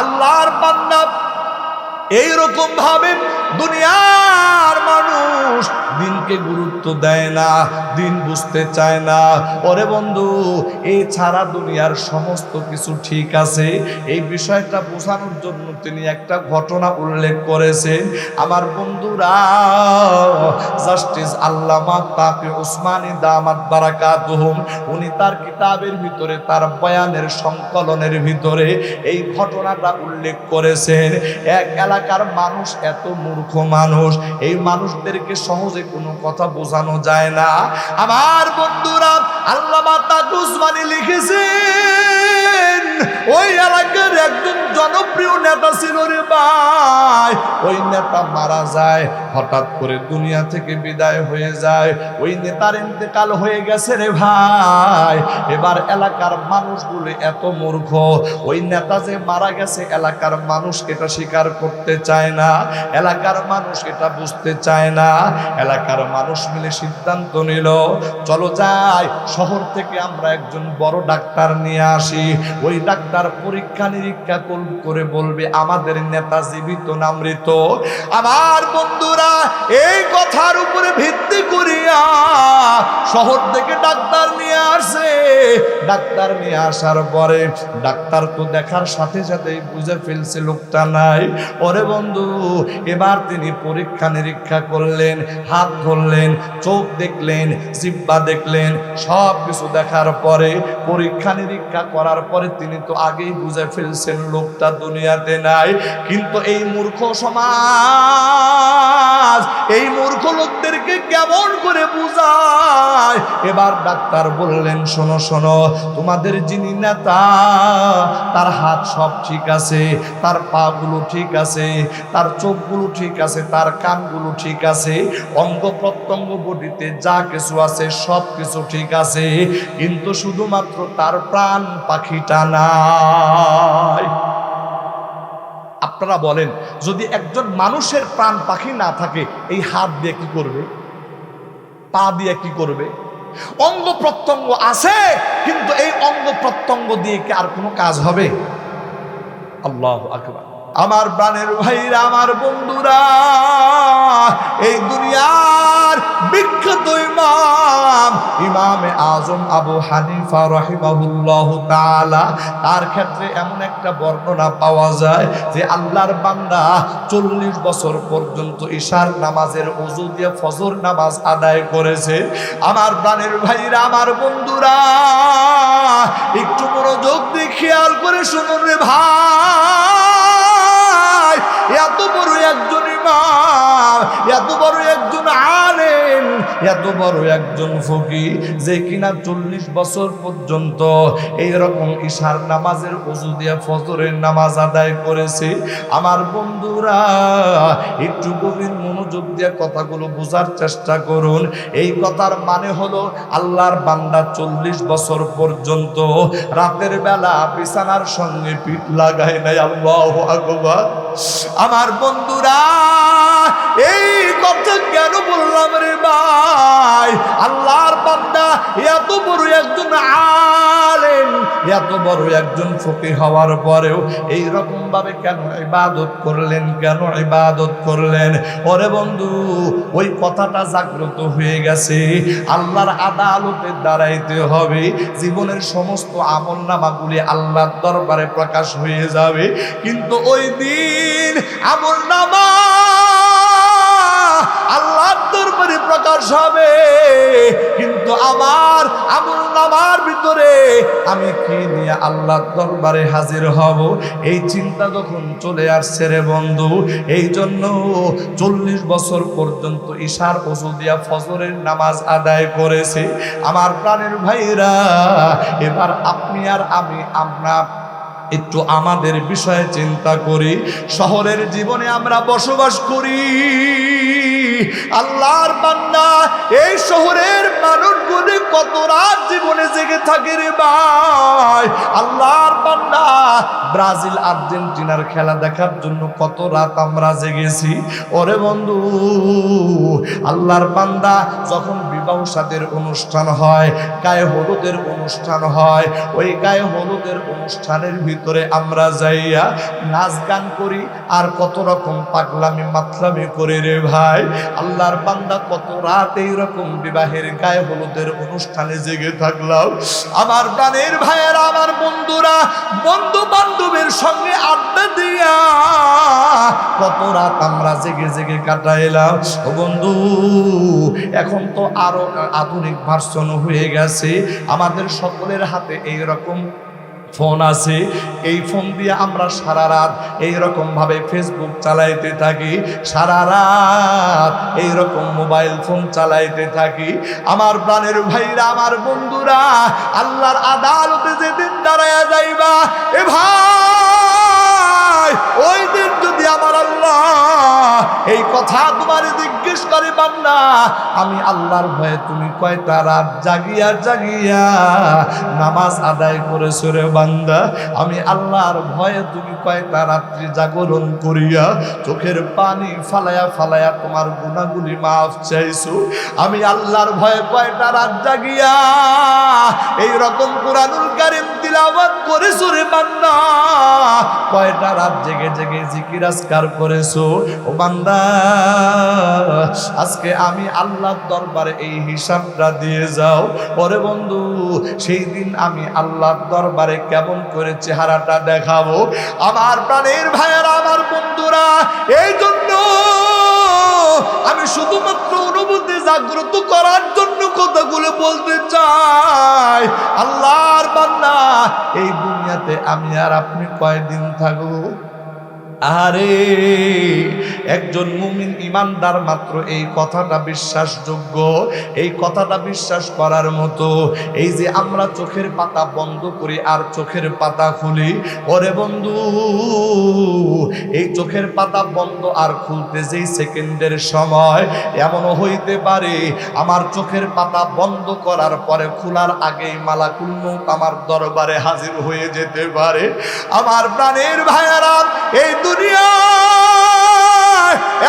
আল্লাহর বান্দা এইরকম ভাবে দুনিয়ার মানুষ দিনকে গুরুত্ব দেয় না, দিন বুঝতে চায় না। ওরে বন্ধু, এই ছাড়া দুনিয়ার সমস্ত কিছু ঠিক আছে। এই বিষয়টা বোঝানোর জন্য তিনি একটা ঘটনা উল্লেখ করেছেন। আমার বন্ধুরা, জাস্টিস আল্লামা তাকি উসমানী দামাত বারাকাতুহুম, উনি তার কিতাবের ভিতরে, তার বয়ানের সংকলনের ভিতরে এই ঘটনাটা উল্লেখ করেছেন। এক এলাকার মানুষ এত মূর্খ মানুষ, এই মানুষদেরকে সহজে কোনো কথা বোঝানো যায় না। আমার বন্ধুরা, আল্লামা তাকি উসমানী লিখেছেন, ওই এলাকার একজন জনপ্রিয় নেতা ছিল রে ভাই। ওই নেতা মারা যায়, হঠাৎ করে দুনিয়া থেকে বিদায় হয়ে যায়। ওই নেতার ইন্তেকাল হয়ে গেছে রে ভাই। এবার এলাকার মানুষগুলো এত মূর্খ, ওই নেতা যে মারা গেছে এলাকার মানুষ এটা স্বীকার করতে চায় না, এলাকার মানুষ এটা বুঝতে চায় না। এলাকার মানুষ মিলে সিদ্ধান্ত নিল, চলো যাই শহর থেকে আমরা একজন বড় ডাক্তার নিয়ে আসি। ওই ডাক্তার পরীক্ষা নিরীক্ষা করে বলবে আমাদের নেতা জীবিত না মৃত। আমার বন্ধুরা, এই কথার উপরে ভিত্তি করিয়া শহর থেকে ডাক্তার নিয়ে আসে। ডাক্তার নিয়ে আসার পরে ডাক্তার তো দেখার সাথে সাথেই বুঝে ফেলছে লোকটা নাই। ওরে বন্ধু, এবার তিনি পরীক্ষা নিরীক্ষা করলেন, হাত ধরলেন, চোখ দেখলেন, জিহ্বা দেখলেন, সব কিছু দেখার পরে, পরীক্ষা নিরীক্ষা করার পরে তিনি তো আগেই বুঝে ফেলছেন লোকটা দুনিয়াতে নাই। কিন্তু এই মূর্খ সমাজ এই মূর্খ লোকদেরকে কেমন করে বুঝায়? এবার ডাক্তার বললেন, শোনো শোনো, তোমাদের যিনি নেতা তার হাত সব ঠিক আছে, তার পা গুলো ঠিক আছে, তার চোখগুলো ঠিক আছে, তার কানগুলো ঠিক আছে, অঙ্গ প্রত্যঙ্গ বডিতে যা কিছু আছে সব কিছু ঠিক আছে, কিন্তু শুধুমাত্র তার প্রাণ পাখিটা নাই। আপনারা বলেন, যদি একজন মানুষের প্রাণ পাখি না থাকে, এই হাত দিয়ে কি করবে? পা দিয়ে কি করবে? অঙ্গ প্রত্যঙ্গ আছে, কিন্তু এই অঙ্গ প্রত্যঙ্গ দিয়ে কি আর কোনো কাজ হবে? আল্লাহু আকবার। আমার প্রাণের ভাইরা, আমার বন্ধুরা, এই দুনিয়ার বিখ্যাত ইমামে আজম আবু হানিফা রাহিমাহুল্লাহু তাআলা, তার ক্ষেত্রে এমন একটা বর্ণনা পাওয়া যায় যে আল্লাহর বান্দা 40 বছর পর্যন্ত ঈশার নামাজের ওযু দিয়ে ফজর নামাজ আদায় করেছে। আমার প্রাণের ভাইরা, আমার বন্ধুরা, একটু মনোযোগ দিয়ে খেয়াল করে শুনুন রে ভাই। এত বড় একজন ইমাম, এত বড় একজন আলেম, এত বড় একজন ফকিহ যে কিনা 40 বছর পর্যন্ত এইরকম ঈশার নামাজের ওযু দিয়ে ফজরের নামাজ আদায় করেছে। আমার বন্ধুরা একটু গভীর মনোযোগ দিয়ে কথাগুলো বোঝার চেষ্টা করুন। এই কথার মানে হলো আল্লাহর বান্দা 40 বছর পর্যন্ত রাতের বেলা বিছানার সঙ্গে পিঠ লাগায় নাই। আল্লাহু আকবার। আমার বন্ধুরা এই কথা কেন বললাম রে ভাই? আল্লাহর বান্দা এত বড় একজন আলেম, এত বড় একজন ফকিহ হওয়ার পরেও এই রকম ভাবে কেন ইবাদত করলেন, কেন ইবাদত করলেন? ওরে বন্ধু, ওই কথাটা জাগ্রত হয়ে গেছে। আল্লাহর আদালতে দাঁড়াইতে হবে, জীবনের সমস্ত আমলনামাগুলি আল্লাহর দরবারে প্রকাশ হয়ে যাবে। কিন্তু ওই দিন আমলনামা আল্লাহর দরবারে প্রকাশ হবে, কিন্তু আমার আমলনামার ভিতরে আমি কি নিয়ে আল্লাহর দরবারে হাজির হব, এই চিন্তা যখন চলে আসছে রে বন্ধু, এই জন্য 40 বছর পর্যন্ত ঈশার ওযু দিয়া ফজরের নামাজ আদায় করেছে। আমার প্রাণের ভাইরা, এবার আপনি আর আমরা একটু আমাদের বিষয়ে চিন্তা করি। শহরের জীবনে আমরা বসবাস করি, আল্লাহর বান্দা এই শহরের মানুষগুলি কত রাত জীবনে জেগে থাকে রে ভাই। আল্লাহর বান্দা ব্রাজিল আর্জেন্টিনার খেলা দেখার জন্য কত রাত আমরা জেগেছি। ওরে বন্ধু, আল্লাহর বান্দা যখন বিবাহ শাদীর অনুষ্ঠান হয়, গায়ে হলুদের অনুষ্ঠান হয়, ওই গায়ে হলুদের অনুষ্ঠানের ভিতরে আমরা যাইয়া নাচ গান করি আর কত রকম পাগলামি মাতলামি করি রে ভাই। আল্লাহর বান্দা কত রাত এইরকম বিবাহের গায়ে হলুদের অনুষ্ঠানে জেগে থাকলাম। আমার প্রাণের ভাইয়েরা, আমার বন্ধুরা, বন্ধু বান্ধবের সঙ্গে আড্ডা দিয়া কত রাত আমরা জেগে জেগে কাটাইলাম। ও বন্ধু, এখন তো আরো আধুনিক ভার্সন হয়ে গেছে, আমাদের সকলের হাতে এইরকম ফোন আছে। এই ফোন দিয়ে আমরা সারা রাত এইরকম ভাবে ফেসবুক চালাইতে থাকি, সারা রাত এইরকম মোবাইল ফোন চালাইতে থাকি। আমার প্রাণের ভাইরা, আমার বন্ধুরা, আল্লাহর আদালতে যেদিন দাঁড়ায়া যাইবা, এ ভাই, ওই দিন যদি আমার আল্লাহ এই কথা তোমার জিজ্ঞেস করে, বান্দা আমি আল্লাহর ভয়ে তুমি কয়টা রাত জাগিয়া জাগিয়া নামাজ আদায় করেছো রে বান্দা? আমি আল্লাহর ভয়ে তুমি কয়টা রাত্রি জাগরণ করিয়া চোখের পানি ফালায়া ফালায়া তোমার গুনাহগুলি মাফ চাইছো? আমি আল্লাহর ভয়ে কয়টা রাত জাগিয়া এই রকম কুরআনুল কারীম তিলাওয়াত করেছো রে বান্দা? কয়টা রাত জেগে জেগে জিকির আজকার করেছো? ও বান্দা, আজকে আমি আল্লাহর দরবারে এই হিসাবটা দিয়ে যাও। ওরে বন্ধু, সেই দিন আমি আল্লাহর দরবারে কেমন করে চেহারাটা দেখাবো? আমার প্রাণের ভাইয়েরা, আমার বন্ধুরা, এই জন্য আমি শুধুমাত্র অনুভূতি জাগ্রত করার জন্য কথাগুলো বলতে চাই। আল্লাহর বান্দা, এই দুনিয়াতে আমি আর আপনি কয়দিন থাকবো? আরে একজন মুমিন ইমানদার মাত্র এই কথাটা বিশ্বাসযোগ্য, এই কথাটা বিশ্বাস করার মতো। এই যে আমরা চোখের পাতা বন্ধ করি আর চোখের পাতা খুলি, ওরে বন্ধু, এই চোখের পাতা বন্ধ আর খুলতে যেই সেকেন্ডের সময় এমনও হইতে পারে আমার চোখের পাতা বন্ধ করার পরে খোলার আগেই মালাকুল মউত আমার দরবারে হাজির হয়ে যেতে পারে। আমার প্রাণের ভাইয়েরা, এই দুনিয়া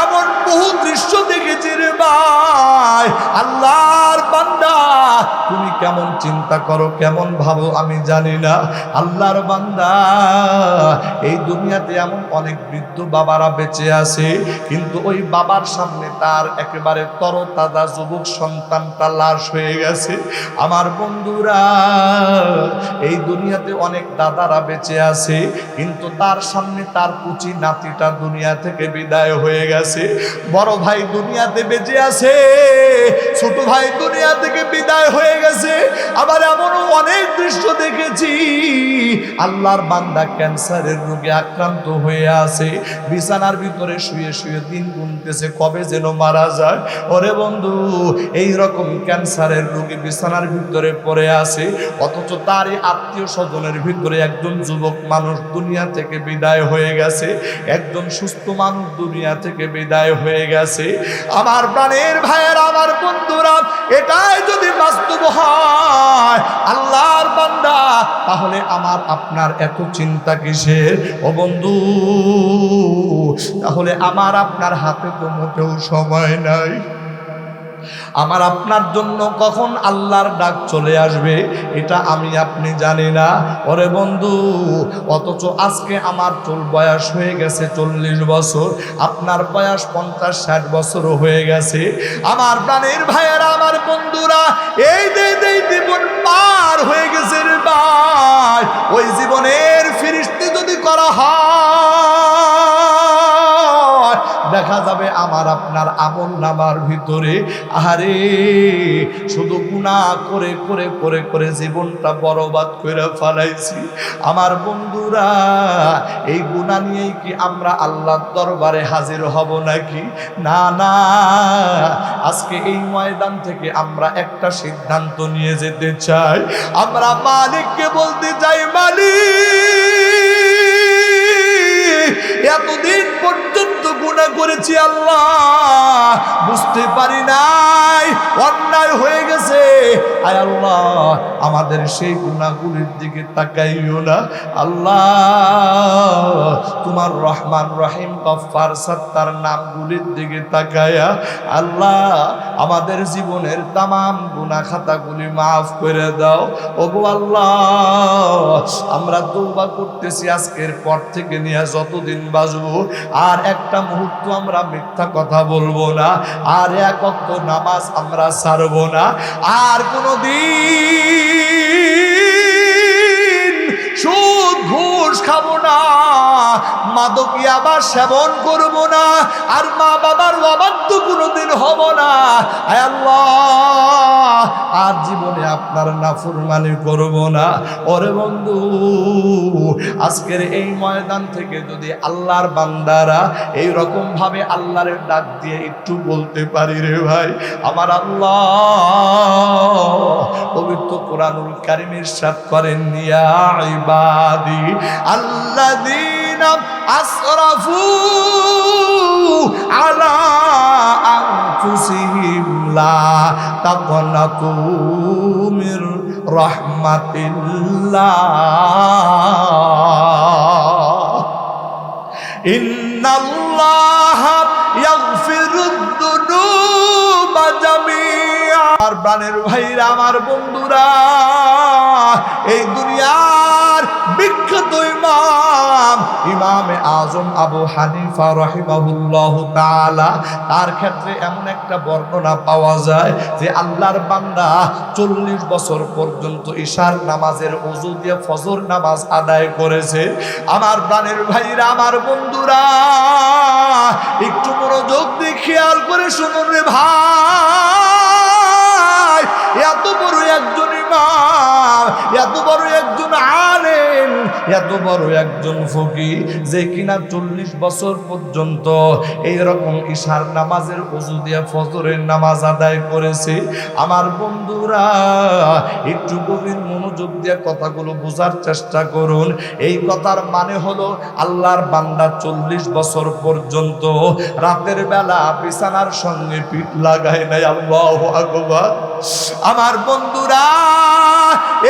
এমন বহু দৃশ্য দেখেছি রে ভাই। আল্লাহর বান্দা, তুমি কেমন চিন্তা করো, কেমন ভাবো আমি জানি না। আল্লাহর বান্দা, এই দুনিয়াতে এমন অনেক বৃদ্ধ বাবারা বেঁচে আছে, কিন্তু ওই বাবার সামনে তার একেবারে তরতাজা যুবক সন্তানটা লাশ হয়ে গেছে। আমার বন্ধুরা, এই দুনিয়াতে অনেক দাদারা বেঁচে আছে, কিন্তু তার সামনে তার কুচি নাতিটা দুনিয়া থেকে বিদায় হয়ে গেছে। বড় ভাই দুনিয়াতে বেঁচে আছে, ছোট ভাই দুনিয়া থেকে বিদায় হয়ে গেছে। আবার এমনও অনেক দৃশ্য দেখেছি, আল্লাহর বান্দা ক্যান্সারের রোগে আক্রান্ত হয়ে আছে, বিছানার ভিতরে শুয়ে শুয়ে দিন গুনতেছে কবে যেন মারা যায়। ওরে বন্ধু, এই রকম ক্যান্সারের রোগী বিছানার ভিতরে পড়ে আছে, অথচ তারই আত্মীয় স্বজনের ভিতরে একজন যুবক মানুষ দুনিয়া থেকে বিদায় হয়ে গেছে, একজন সুস্থ মানুষ দুনিয়া থেকে বিদায় হয়ে গেছে। আমার প্রাণের ভাইয়ের, আমার বন্ধুরা, এটাই যদি বাস্তব হয় আল্লাহর বান্দা, তাহলে আমার আপনার এত চিন্তা কিসের? ও বন্ধু, তাহলে আমার আপনার হাতে তো মোটেও সময় নাই। আমার আপনার জন্য কখন আল্লাহর ডাক চলে আসবে এটা আমি আপনি জানি না। ওরে বন্ধু, অথচ আজকে আমার বয়স হয়ে গেছে 40 বছর, আপনার বয়স 50-60 বছরও হয়ে গেছে। আমার প্রাণের ভাইয়েরা, আমার বন্ধুরা, এই জীবন পার হয়ে গেছে রে ভাই। ওই জীবনের ফিরিস্তি যদি করা হয়, দেখা যাবে আমার আপনার আমল নামার ভিতরে আরে শুধু গুনাহ করে করে করে করে জীবনটা বরবাদ করে ফেলাইছি। আমার বন্ধুরা, এই গুনাহ নিয়েই কি আমরা আল্লাহর দরবারে হাজির হব নাকি? না না, আজকে এই ময়দান থেকে আমরা একটা সিদ্ধান্ত নিয়ে যেতে চাই। আমরা মালিককে বলতে চাই, মালিক, এতদিন পর্যন্ত গুনাহ করেছি আল্লাহ, বুঝতে পারি নাই, অন্যায় হয়ে গেছে। আয় আল্লাহ, আমাদের সেই গুনাহগুলির দিকে তাকাইও না আল্লাহ। তোমার রহমান রহিম গফফার সত্তার নামগুলির দিকে তাকায়া আল্লাহ আমাদের জীবনের তামাম গুনাহ খাতাগুলি মাফ করে দাও। ওগো আল্লাহ, আমরা তওবা করতেছি, আজকের পর থেকে নিয়ে যতদিন বাঁচবো আর একটা মুহূর্ত আমরা মিথ্যা কথা বলবো না, আর এক ওয়াক্ত নামাজ আমরা ছাড়বো না, আর কোনোদিন সুদ ঘুষ খাবো না, মাদকিয়াবা সেবন করবো না, আর মা বাবার অবাধ্য কোনোদিন হব না। আয় আল্লাহ, আর জীবনে আপনার নাফরমানি করব না। ওরে বন্ধু, আজকের এই ময়দান থেকে যদি আল্লাহর বান্দারা এই রকম ভাবে আল্লাহর ডাক দিয়ে একটু বলতে পারি, রে ভাই আমার আল্লাহ পবিত্র কোরআনুল কারীম ইরশাদ করেন, ইয়া ইবাদি আল্লাযীনা আসরাফু আলা আনফুসিহিম লা তাকনাতু মির রাহমাতিল্লাহ, ইন্নাল্লাহা ইয়াগফিরুদ যুনুবা জামিআ। আর প্রাণের ভাইরা, আমার বন্ধুরা, এই দুনিয়ার বিখ্যাত ইমামে আজম আবু হানিফা রাহিমাহুল্লাহু তাআলা, তার ক্ষেত্রে এমন একটা বর্ণনা পাওয়া যায় যে আল্লাহর বান্দা 40 বছর পর্যন্ত ঈশার নামাজের ওযু দিয়ে ফজর নামাজ আদায় করেছে। আমার প্রাণের ভাইরা, আমার বন্ধুরা, একটু মনোযোগ দিয়ে খেয়াল করে শুনুন রে ভাই, এত বড় একজন ইমাম, এত বড় একজন আলেম, এত বড় একজন ফকিহ, যে কিনা 40 বছর পর্যন্ত এইরকম ঈশার নামাজের ওযু দিয়ে ফজরের নামাজ আদায় করেছে। আমার বন্ধুরা, একটু গভীর মনোযোগ দিয়ে কথাগুলো বোঝার চেষ্টা করুন। এই কথার মানে হলো আল্লাহর বান্দা 40 বছর পর্যন্ত রাতের বেলা বিছানার সঙ্গে পিঠ লাগায় নাই। আল্লাহু আকবার। আমার বন্ধুরা,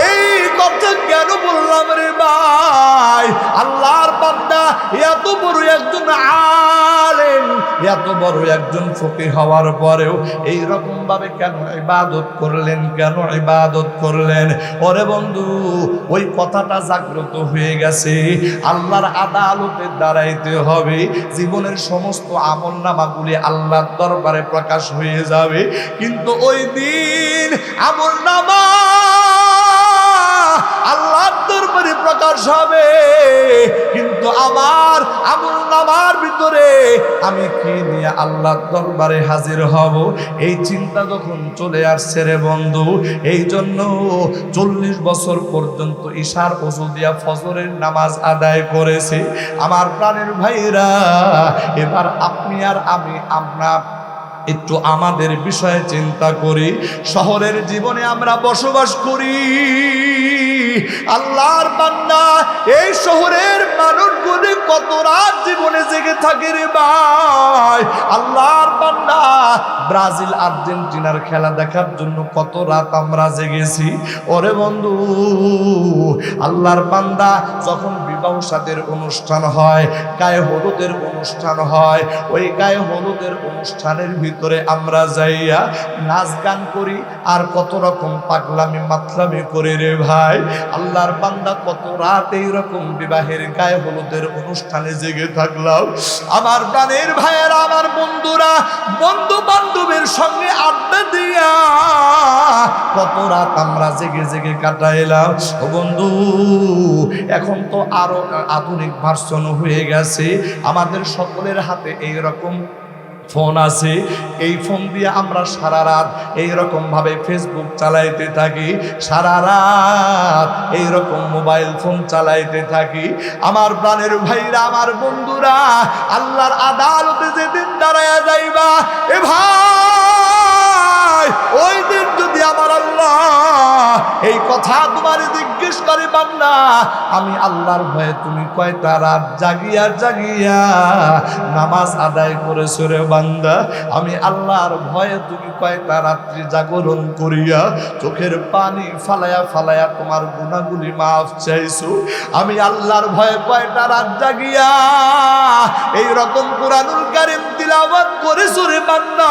এই কথা কেন বললাম রে ভাই? আল্লাহর বান্দা এত বড় একজন আলেম, এত বড় একজন ফকিহ হওয়ার পরেও এই রকম ভাবে কেন ইবাদত করলেন, কেন ইবাদত করলেন? ওরে বন্ধু, ওই কথাটা জাগ্রত হয়ে গেছে। আল্লাহর আদালতে দাঁড়াইতে হবে, জীবনের সমস্ত আমলনামাগুলি আল্লাহর দরবারে প্রকাশ হয়ে যাবে, কিন্তু ওই দিন আমলনামা আল্লাহর দরবারে প্রকাশ হবে, কিন্তু আমার আমলনামার ভিতরে আমি কি নিয়ে আল্লাহর দরবারে হাজির হব, এই চিন্তা যখন চলে আসছে রে বন্ধু, এই জন্য 40 বছর পর্যন্ত ঈশার ওযু দিয়া ফজরের নামাজ আদায় করেছে। আমার প্রাণের ভাইরা, এবার আপনি আর আমরা একটু আমাদের বিষয়ে চিন্তা করি। শহরের জীবনে আমরা বসবাস করি, আল্লাহর বান্দা, এই শহরের মানুষগুলি কত রাত জীবনে জেগে থাকে রে ভাই। আল্লাহর বান্দা, ব্রাজিল আর্জেন্টিনার খেলা দেখার জন্য কত রাত আমরা জেগেছি। ওরে বন্ধু, আল্লাহর বান্দা, যখন বিবাহ সাদের অনুষ্ঠান হয়, গায়ে হলুদের অনুষ্ঠান হয়, ওই গায়ে হলুদের অনুষ্ঠানের ভিতরে আমরা যাইয়া নাচ গান করি আর কত রকম পাগলামি মাতলামি করি রে ভাই। আল্লাহর বান্দা, কত রাত এইরকম বিবাহের গায়ে হলুদের অনুষ্ঠানে জেগে থাকলাম। আমার প্রাণের ভাইয়েরা, আমার বন্ধুরা, বন্ধু বান্ধবের সঙ্গে আড্ডা দিয়া কত রাত আমরা জেগে জেগে কাটাইলাম। ও বন্ধু, এখন তো আরো আধুনিক ভার্সন হয়ে গেছে, আমাদের সকলের হাতে এইরকম ফোন আছে। এই ফোন দিয়ে আমরা সারা রাত এইরকম ভাবে ফেসবুক চালাইতে থাকি, সারা রাত এইরকম মোবাইল ফোন চালাইতে থাকি। আমার প্রাণের ভাইরা, আমার বন্ধুরা, আল্লাহর আদালতে যেদিন দাঁড়ায়া যাইবা, এ ভাই, ওই দিন যদি আমার আল্লাহ এই কথা তোমার জিজ্ঞেস করে, বান্দা, আমি আল্লাহর ভয়ে তুমি কয়টা রাত জাগিয়া জাগিয়া নামাজ আদায় করেছো রে বান্দা, আমি আল্লাহর ভয়ে তুমি কয়টা রাত্রি জাগরণ করিয়া চোখের পানি ফালায়া ফালায়া তোমার গুনাহগুলি মাফ চাইছো, আমি আল্লাহর ভয়ে কয়টা রাত জাগিয়া এই রকম কুরআনুল কারীম তিলাওয়াত করেছো রে বান্দা,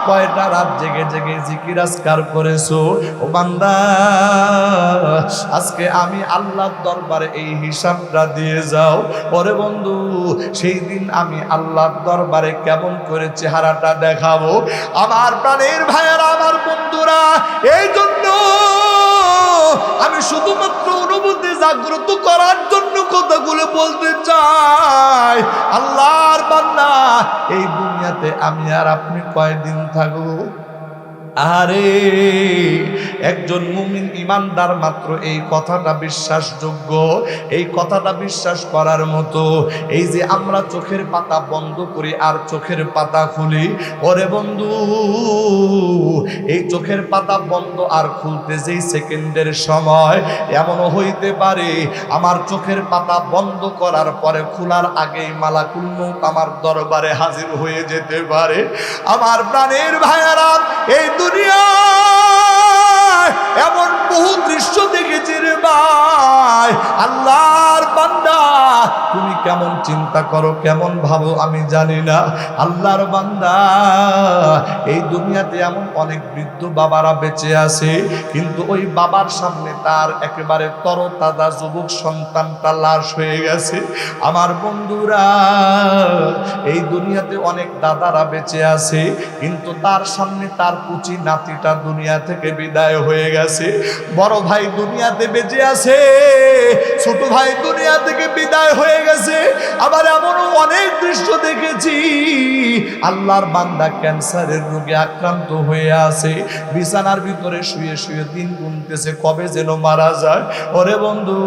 কয়টা রাত জেগে জেগে জিকির আজকার করেছো। ও বান্দা, আজকে আমি আল্লাহর দরবারে এই হিসাবটা দিয়ে যাও। পরে বন্ধু, সেই দিন আমি আল্লাহর দরবারে কেমন করে চেহারাটা দেখাবো। আমার প্রাণের ভাইয়েরা, আমার বন্ধুরা, এই জন্য আমি শুধুমাত্র অনুভূতি জাগ্রত করার জন্য কথাগুলো বলতে চাই। আল্লাহর বান্দা, এই দুনিয়াতে আমি আর আপনি কয়দিন থাকবো? আরে, একজন মুমিন ইমানদার মাত্র এই কথাটা বিশ্বাসযোগ্য, এই কথাটা বিশ্বাস করার মতো। এই যে আমরা চোখের পাতা বন্ধ করি আর চোখের পাতা খুলি, ওরে বন্ধু, এই চোখের পাতা বন্ধ আর খুলতে যেই সেকেন্ডের সময় এমনও হইতে পারে আমার চোখের পাতা বন্ধ করার পরে খোলার আগেই মালাকুল মউত আমার দরবারে হাজির হয়ে যেতে পারে। আমার প্রাণের ভাইয়েরা, এই দুনিয়া এমন বহু দৃশ্য দেখেছি রে ভাই। আল্লাহর বান্দা, তুমি কেমন চিন্তা করো, কেমন ভাবো আমি জানি না। আল্লাহর বান্দা, এই দুনিয়াতে এমন অনেক বৃদ্ধ বাবারা বেঁচে আছে, কিন্তু ওই বাবার সামনে তার একেবারে তরতাজা যুবক সন্তানটা লাশ হয়ে গেছে। আমার বন্ধুরা, এই দুনিয়াতে অনেক দাদারা বেঁচে আছে, কিন্তু তার সামনে তার কুচি নাতিটা দুনিয়া থেকে বিদায় হয়ে গেছে। বড় ভাই দুনিয়াতে বেঁচে আছে, ছোট ভাই দুনিয়া থেকে বিদায় হয়ে গেছে। আবার এমনও অনেক দৃশ্য দেখেছি, আল্লাহর বান্দা ক্যান্সারের রোগে আক্রান্ত হয়ে আছে, বিছানার ভিতরে শুয়ে শুয়ে দিন গুনতেছে কবে যেন মারা যায়। ওরে বন্ধু,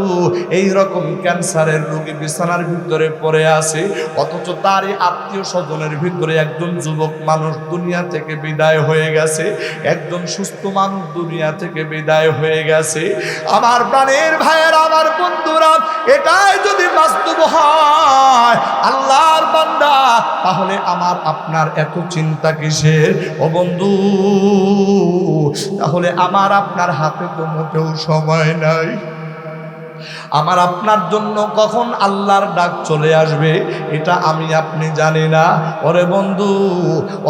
এই রকম ক্যান্সারের রোগী বিছানার ভিতরে পড়ে আছে, অথচ তারই আত্মীয় স্বজনের ভিতরে একজন যুবক মানুষ দুনিয়া থেকে বিদায় হয়ে গেছে, একজন সুস্থ মানুষ দুনিয়া থেকে বিদায় হয়ে গেছে। আমার প্রাণের ভাইয়েরা, আমার বন্ধুরা, এটাই যদি বাস্তব হয় আল্লাহর বান্দা, তাহলে আমার আপনার এত চিন্তা কিসের? ও বন্ধু, তাহলে আমার আপনার হাতে তো মোটেও সময় নাই। আমার আপনার জন্য কখন আল্লাহর ডাক চলে আসবে এটা আমি আপনি জানি না। ওরে বন্ধু,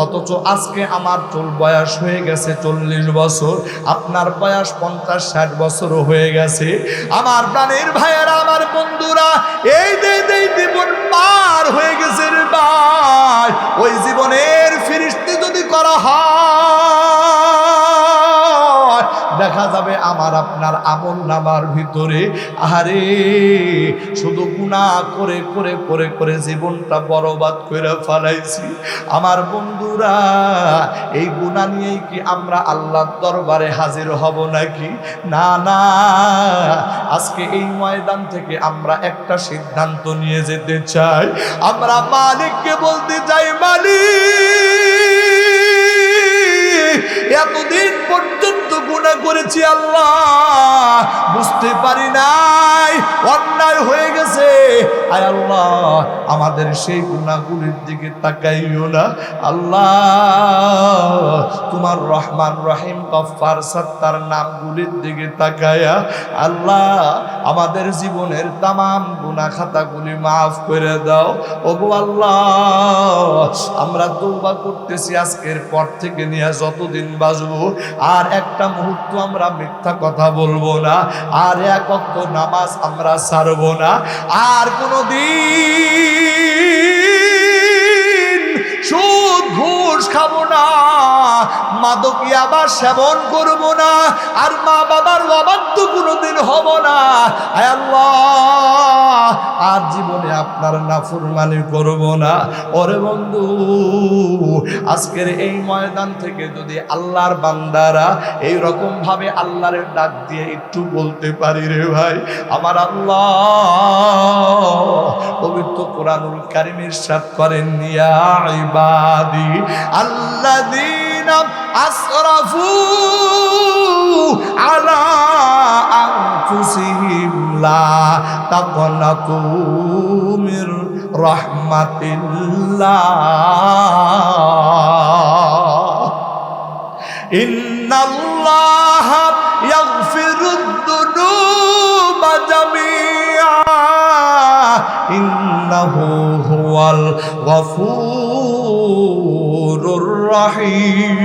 অথচ আজকে আমার বয়স হয়ে গেছে 40 বছর, আপনার বয়স 50-60 বছরও হয়ে গেছে। আমার প্রাণের ভাইয়েরা, আমার বন্ধুরা, এই জীবন পার হয়ে গেছে রে ভাই। ওই জীবনের ফিরিস্তি যদি করা হয়, দেখা যাবে আমার আপনার আমল নামার ভিতরে আরে শুধু গুনাহ করে করে করে করে জীবনটা বরবাদ করে ফেলাইছি। আমার বন্ধুরা, এই গুনাহ নিয়েই কি আমরা আল্লাহর দরবারে হাজির হব নাকি? না না, আজকে এই ময়দান থেকে আমরা একটা সিদ্ধান্ত নিয়ে যেতে চাই। আমরা মালিককে বলতে চাই, মালিক, এতদিন পর্যন্ত গুনাহ করেছি আল্লাহ, বুঝতে পারি নাই, অন্যায় হয়ে গেছে। আয় আল্লাহ, আমাদের সেই গুনাহগুলির দিকে তাকাইও না আল্লাহ। তোমার রহমান রহিম গফফার সত্তার নামগুলির দিকে তাকায়া আল্লাহ আমাদের জীবনের তামাম গুনাহ খাতাগুলি মাফ করে দাও। ওগো আল্লাহ, আমরা তওবা করতেছি আজকের পর থেকে নিয়ে যতদিন বাঁচবো আর একটা মুহূর্ত আমরা মিথ্যা কথা বলবো না, আর এক ওয়াক্ত নামাজ আমরা ছাড়বো না, আর কোনোদিন সুদ ঘুষ খাবো না, মাদকী আবার সেবন করবো না, আর মা বাবার অবাধ্য কোনোদিন হব না। আয় আল্লাহ, আর জীবনে আপনার নাফরমানি করব না। ওরে বন্ধু, আজকের এই ময়দান থেকে যদি আল্লাহর বান্দারা এই রকম ভাবে আল্লাহর ডাক দিয়ে একটু বলতে পারি, রে ভাই আমার আল্লাহ পবিত্র কোরআনুল কারীম ইরশাদ করেন, ইয়া ইবাদি আল্লাযীনা আসরাফু আলা আনফুসিহিম লা তাকনাতু মির রাহমাতিল্লাহ ইন্নাল্লাহা ইয়াগফিরুদ-দুনুবা জামিআ ইন্নাহু হুয়াল গফুরুর রহিম।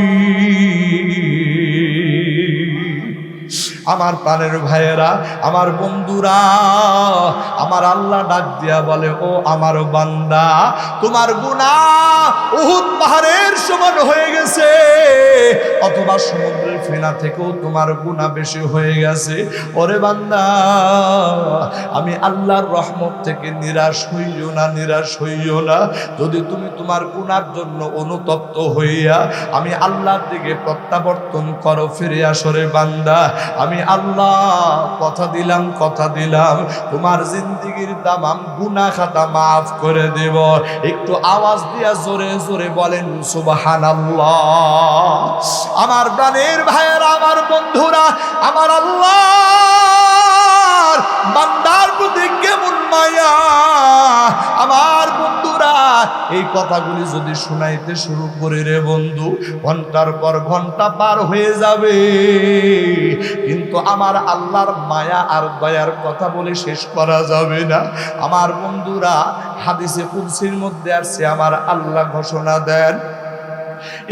আমার প্রাণের ভাইয়েরা, আমার বন্ধুরা, আমার আল্লাহ ডাক দিয়া বলে, ও আমার বান্দা, তোমার গুনাহ উহুদ পাহাড়ের সমান হয়ে গেছে, অথবা সমুদ্রের ফেনা থেকেও তোমার গুনাহ বেশি হয়ে গেছে। ওরে বান্দা, আমি আল্লাহর রহমত থেকে নিরাশ হইও না, নিরাশ হইও না। যদি তুমি তোমার গুনার জন্য অনুতপ্ত হইয়া আমি আল্লাহর দিকে প্রত্যাবর্তন করো, ফিরে আসো রে বান্দা, আমি আল্লাহ কথা দিলাম, কথা দিলাম, তোমার জিন্দেগির তামাম গুনাহ খাতা মাফ করে দেব। একটু আওয়াজ দিয়া জোরে জোরে বলেন সুবহানাল্লাহ। আমার প্রাণের ভাইয়েরা, আমার বন্ধুরা, আমার আল্লাহর বান্দার প্রতি কেমন মায়া। আমার বন্ধুরা, এই কথাগুলি যদি শুনাইতে শুরু করে রে বন্ধু, ঘন্টার পর ঘন্টা পার হয়ে যাবে, কিন্তু আমার আল্লাহর মায়া আর দয়ার কথা বলে শেষ করা যাবে না। আমার বন্ধুরা, হাদিসে কুদসির মধ্যে আসছে, আমার আল্লাহ ঘোষণা দেন,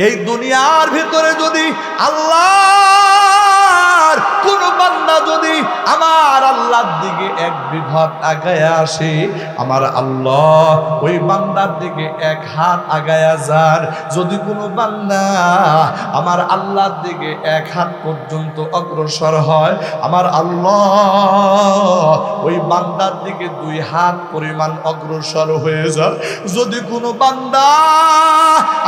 এই দুনিয়ার ভিতরে যদি আল্লাহর কোন বান্দা যদি আমার আল্লাহর দিকে এক বিঘত আগায়া আসে, আমার আল্লাহ ওই বান্দার দিকে এক হাত আগায়া যান। যদি কোনো বান্দা আমার আল্লাহর দিকে এক হাত পর্যন্ত অগ্রসর হয়, আমার আল্লাহ ওই বান্দার দিকে 2 হাত পরিমাণ অগ্রসর হয়ে যায়। যদি কোনো বান্দা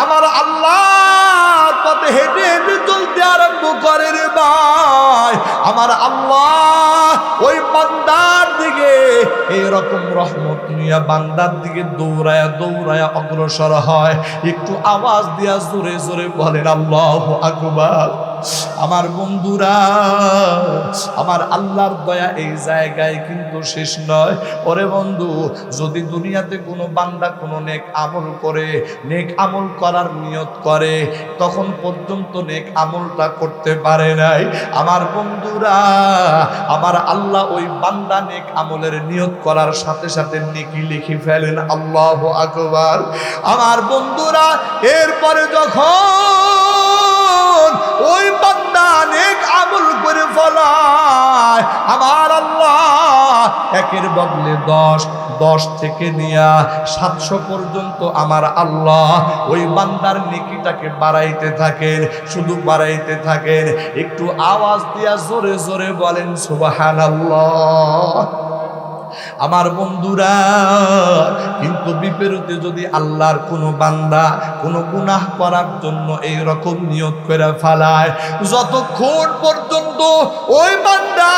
আমার আল্লাহর পথে হেঁটে হেঁটে চলতে আরম্ভ করে রে ভাই, আমার আল্লাহ ওই বান্দার দিকে এইরকম রহমত নিয়ে বান্দার দিকে দৌড়ায়া দৌড়ায়া অগ্রসর হয়। একটু আওয়াজ দিয়া জোরে জোরে বলেন আল্লাহু আকবার। আমার বন্ধুরা, আমার আল্লাহর দয়া এই জায়গায় কিন্তু শেষ নয়। ওরে বন্ধু, যদি দুনিয়াতে কোনো বান্দা কোনো নেক আমল করে, নেক আমল করার নিয়ত করে, তখন পর্যন্ত নেক আমলটা করতে পারে নাই, আমার বন্ধুরা, আমার আল্লাহ ওই বান্দা নেক আমলের নিয়ত করার সাথে সাথে নেকি লিখে ফেলেন। আল্লাহু আকবার। আমার বন্ধুরা, এরপরে যখন ওই বান্দা নেক আমল করে ফলায়, আমার আল্লাহ একের বদলে 10, 10 থেকে নিয়া 700 পর্যন্ত আমার আল্লাহ ওই বান্দার নেকিটাকে বাড়াইতে থাকেন, শুধু বাড়াইতে থাকেন। একটু আওয়াজ দিয়া জোরে জোরে বলেন সুবহানাল্লাহ। আমার বন্ধুরা, কিন্তু বিপরীতে যদি আল্লাহর কোনো বান্দা কোনো গুনাহ করার জন্য এই রকম নিয়ত করে ফেলায়, যতক্ষণ পর্যন্ত ওই বান্দা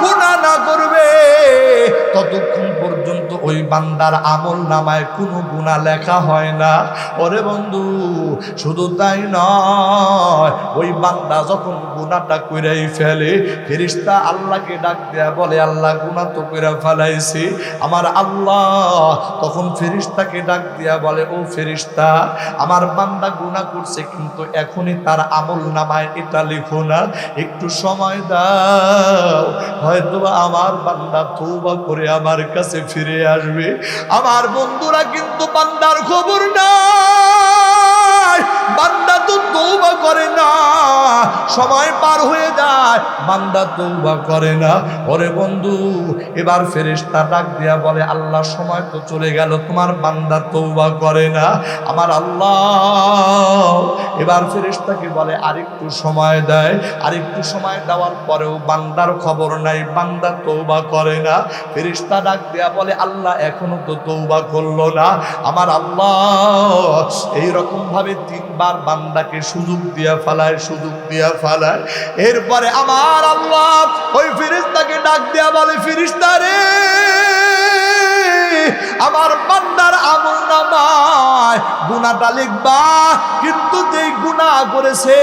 গুনাহ না করবে ততক্ষণ পর্যন্ত ওই বান্দার আমল নামায় কোনো গুনাহ লেখা হয় না। ওরে বন্ধু, শুধু তাই নয়, ওই বান্দা যখন গুনাহটা কইরাই ফেলে, ফেরেশতা আল্লাহকে ডাক দেয়া বলে, আল্লাহ গুনাহ তো কইরা ফেলাইছি। আমার আল্লাহ তখন ফেরেশতাকে ডাক দেয়া বলে, ও ফেরেশতা, আমার বান্দা গুনাহ করছে, কিন্তু এখনই তার আমল নামায় এটা লিখো না, একটু সময় দাও, হয়তো আমার বান্দা তওবা করে আমার কাছে ফিরে আসবে। আমার বন্ধুরা, কিন্তু বান্দার খবর নাই, বান্দা তো তওবা করে না, সময় পার হয়ে যায়, বান্দা তওবা করে না। ওরে বন্ধু, এবার ফেরেশতা ডাক দিয়া বলে, আল্লাহ সময় তো চলে গেল, তোমার বান্দা তওবা করে না। আমার আল্লাহ এবার ফেরেশতাকে বলে আরেকটু সময় দেয়, আরেকটু সময় দেওয়ার পরেও বান্দার খবর নাই, বান্দা তওবা করে না। ফেরেশতা ডাক দেয়া বলে, আল্লাহ এখনো তো তওবা করলো না। আমার আল্লাহ এইরকম ভাবে 3 বার বান্দাকে সুযোগ দিয়া ফেলায়, সুযোগ দিয়া ফেলায়। এরপরে আমার আল্লাহ ওই ফেরেশতাকে ডাক দেয়া বলে, ফেরেশতা রে, আমার বান্দার আমল নামায় গুনাহটা লিখবা, কিন্তু যেই গুনাহ করেছে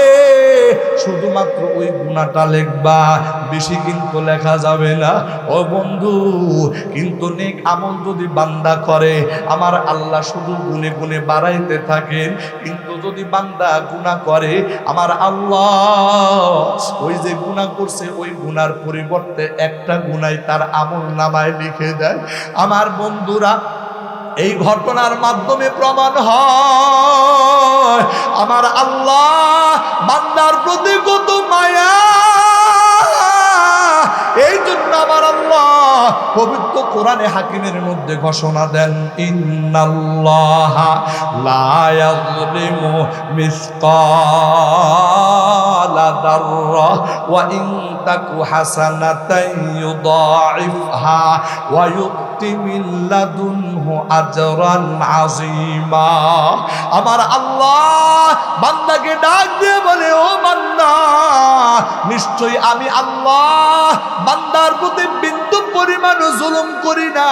শুধুমাত্র ওই গুনাহটা লিখবা, বেশি কিন্তু লেখা যাবে না। ও বন্ধু, কিন্তু নেক আমল যদি বান্দা করে, আমার আল্লাহ শুধু গুনে গুনে বাড়াইতে থাকেন, কিন্তু যদি বান্দা গুনাহ করে, আমার আল্লাহ ওই যে গুনাহ করছে ওই গুনার পরিবর্তে একটা গুনাহ তার আমল নামায় লিখে দেয়। আমার বন্ধুরা, এই ঘটনার মাধ্যমে প্রমাণ হয় আমার আল্লাহ বান্দার প্রতি কত মায়া। এই জন্য আমার আল্লাহ পবিত্র কোরআনে হাকিমের মধ্যে ঘোষণা দেন, ইন্নাল্লাহা লা ইয়াযলিমু মিসকালা যাররা ওয়া ইন তাকু হাসানাতান ইউদাইফহা ওয়া ইউতি মিন লাদুনহু আজরান আযীমা। আমার আল্লাহ বান্দাকে ডাক দিয়ে বলে, ও বান্দা, নিশ্চয়ই আমি আল্লাহ বান্দার প্রতি বিন্দু পরিমাণ জুলুম করি না।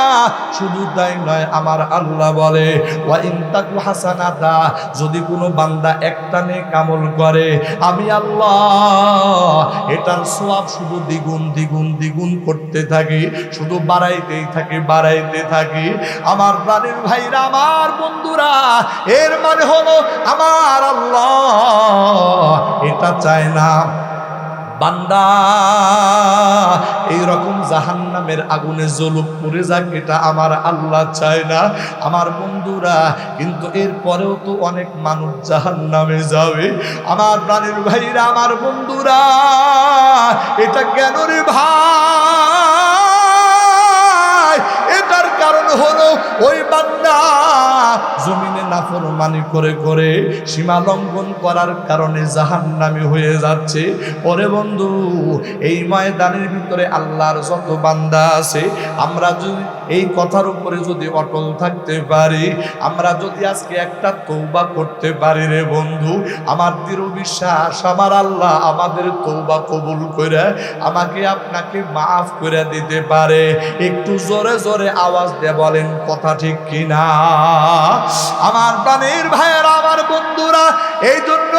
শুধু তাই নয়, আমার আল্লাহ বলে, ওয়া ইন তাকু হাসানাতা, যদি কোনো বান্দা একটা নেক আমল করে, আমি আল্লাহ এটার সওয়াব শুধু দ্বিগুণ দ্বিগুণ দ্বিগুণ করতে থাকি, শুধু বাড়াইতেই থাকি, বাড়াইতে থাকি। আমার প্রাণের ভাইরা, আমার বন্ধুরা, এর মানে হলো আমার আল্লাহ এটা চায় না বান্দা এইরকম জাহান্নামের আগুনে জ্বলুক, পুড়ে যাক, এটা আমার আল্লাহ চায় না। আমার বন্ধুরা, কিন্তু এরপরেও তো অনেক মানুষ জাহান্নামে যাবে। আমার প্রাণের ভাইরা, আমার বন্ধুরা, এটা কেন রে ভাই? এটার কারণ হলো ওই বান্দা জমিনে নাফরমানি করে করে সীমা লঙ্ঘন করার কারণে জাহান্নামী হয়ে যাচ্ছে। ওরে বন্ধু, এই ময়দানের ভিতরে আল্লাহর যত বান্দা আছে, আমরা যদি এই কথার উপরে যদি অটল থাকতে পারি, আমরা যদি আজকে একটা তওবা করতে পারি রে বন্ধু, আমার দৃঢ় বিশ্বাস আমার আল্লাহ আমাদের তওবা কবুল করে আমাকে আপনাকে মাফ করে দিতে পারে। একটু জোরে জোরে আওয়াজ দিয়ে বলেন কথা ঠিক কিনা? আমার প্রাণের ভাইয়েরা, আমার বন্ধুরা, এই জন্য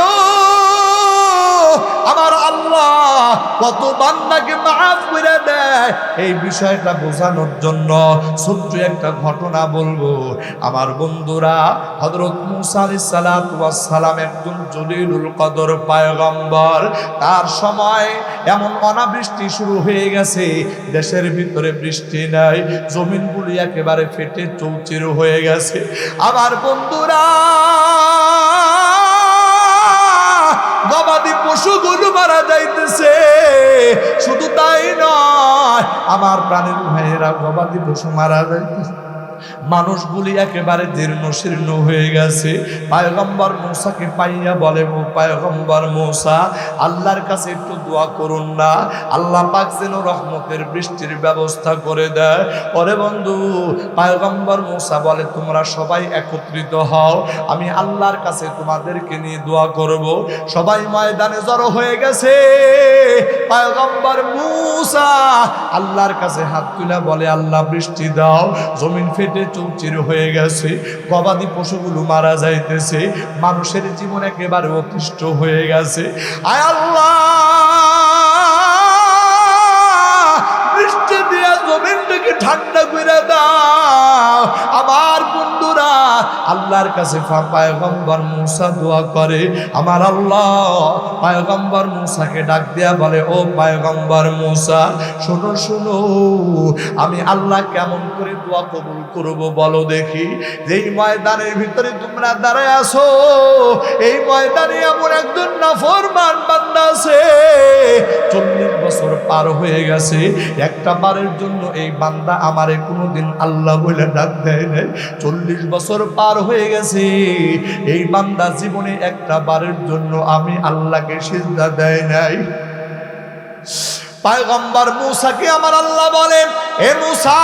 আমার আল্লাহ কত বান্দাকে মাফ করে দেয়, এই বিষয়টা বোঝানোর জন্য ছোট্ট একটা ঘটনা বলবো। আমার বন্ধুরা, হযরত মূসা আলাইহিস সালাতু ওয়াস সালাম একজন জলিলুল কদর পয়গম্বর। তার সময় এমন অনাবৃষ্টি শুরু হয়ে গেছে, দেশের ভিতরে বৃষ্টি নাই, জমিনগুলি একেবারে ফেটে চৌচির হয়ে গেছে। আমার বন্ধুরা, গবাদি পশুগুলো মারা যাইতেছে। শুধু তাই নয়, আমার প্রাণের ভাইয়েরা গবাদি পশু মারা যাইতেছে, মানুষগুলি একেবারে জীর্ণ শীর্ণ হয়ে গেছে। পয়গম্বর মূসাকে পাইয়া বলে, ও পয়গম্বর মূসা, আল্লাহর কাছে একটু দোয়া করুন না, আল্লাহ পাক যেন রহমতের বৃষ্টির ব্যবস্থা করে দেয়। ওরে বন্ধু, পয়গম্বর মূসা বলে, তোমরা সবাই একত্রিত হও, আমি আল্লাহর কাছে তোমাদেরকে নিয়ে দোয়া করব। সবাই ময়দানে জড়ো হয়ে গেছে। পয়গম্বর মূসা আল্লাহর কাছে হাত তুলে বলে, আল্লাহ বৃষ্টি দাও। জমিন ফেটে চৌচির হয়ে গেছে, গবাদি পশুগুলো মারা যাইতেছে, মানুষের জীবন একেবারে অতিষ্ঠ হয়ে গেছে। আয় আল্লাহ, বৃষ্টি দিয়া জমিনটাকে ঠান্ডা করে দাও। আমার বন্ধুরা আল্লাহর কাছে পয়গম্বর মূসা দোয়া করে। আমার আল্লাহ পয়গম্বর মূসাকে ডাক দিয়া বলে, ও পয়গম্বর মূসা, শোনো শোনো, আমি আল্লাহ কেমন করে দোয়া কবুল করব বলো দেখি। যেই ময়দানের ভিতরে তোমরা দাঁড়ায় আছো, এই ময়দানে এমন একজন নাফরমান বান্দা আছে, 40 বছর পার হয়ে গেছে, একটা বারের জন্য এই বান্দা আমারে কোনোদিন আল্লাহ বলে ডাক দেয় নাই। 40 বছর পার হয়ে গেছে, এই বান্দা জীবনে একটা বারের জন্য আমি আল্লাহকে সিজদা দেয় নাই। পয়গম্বর মূসাকে আমার আল্লাহ বলেন, এ মূসা,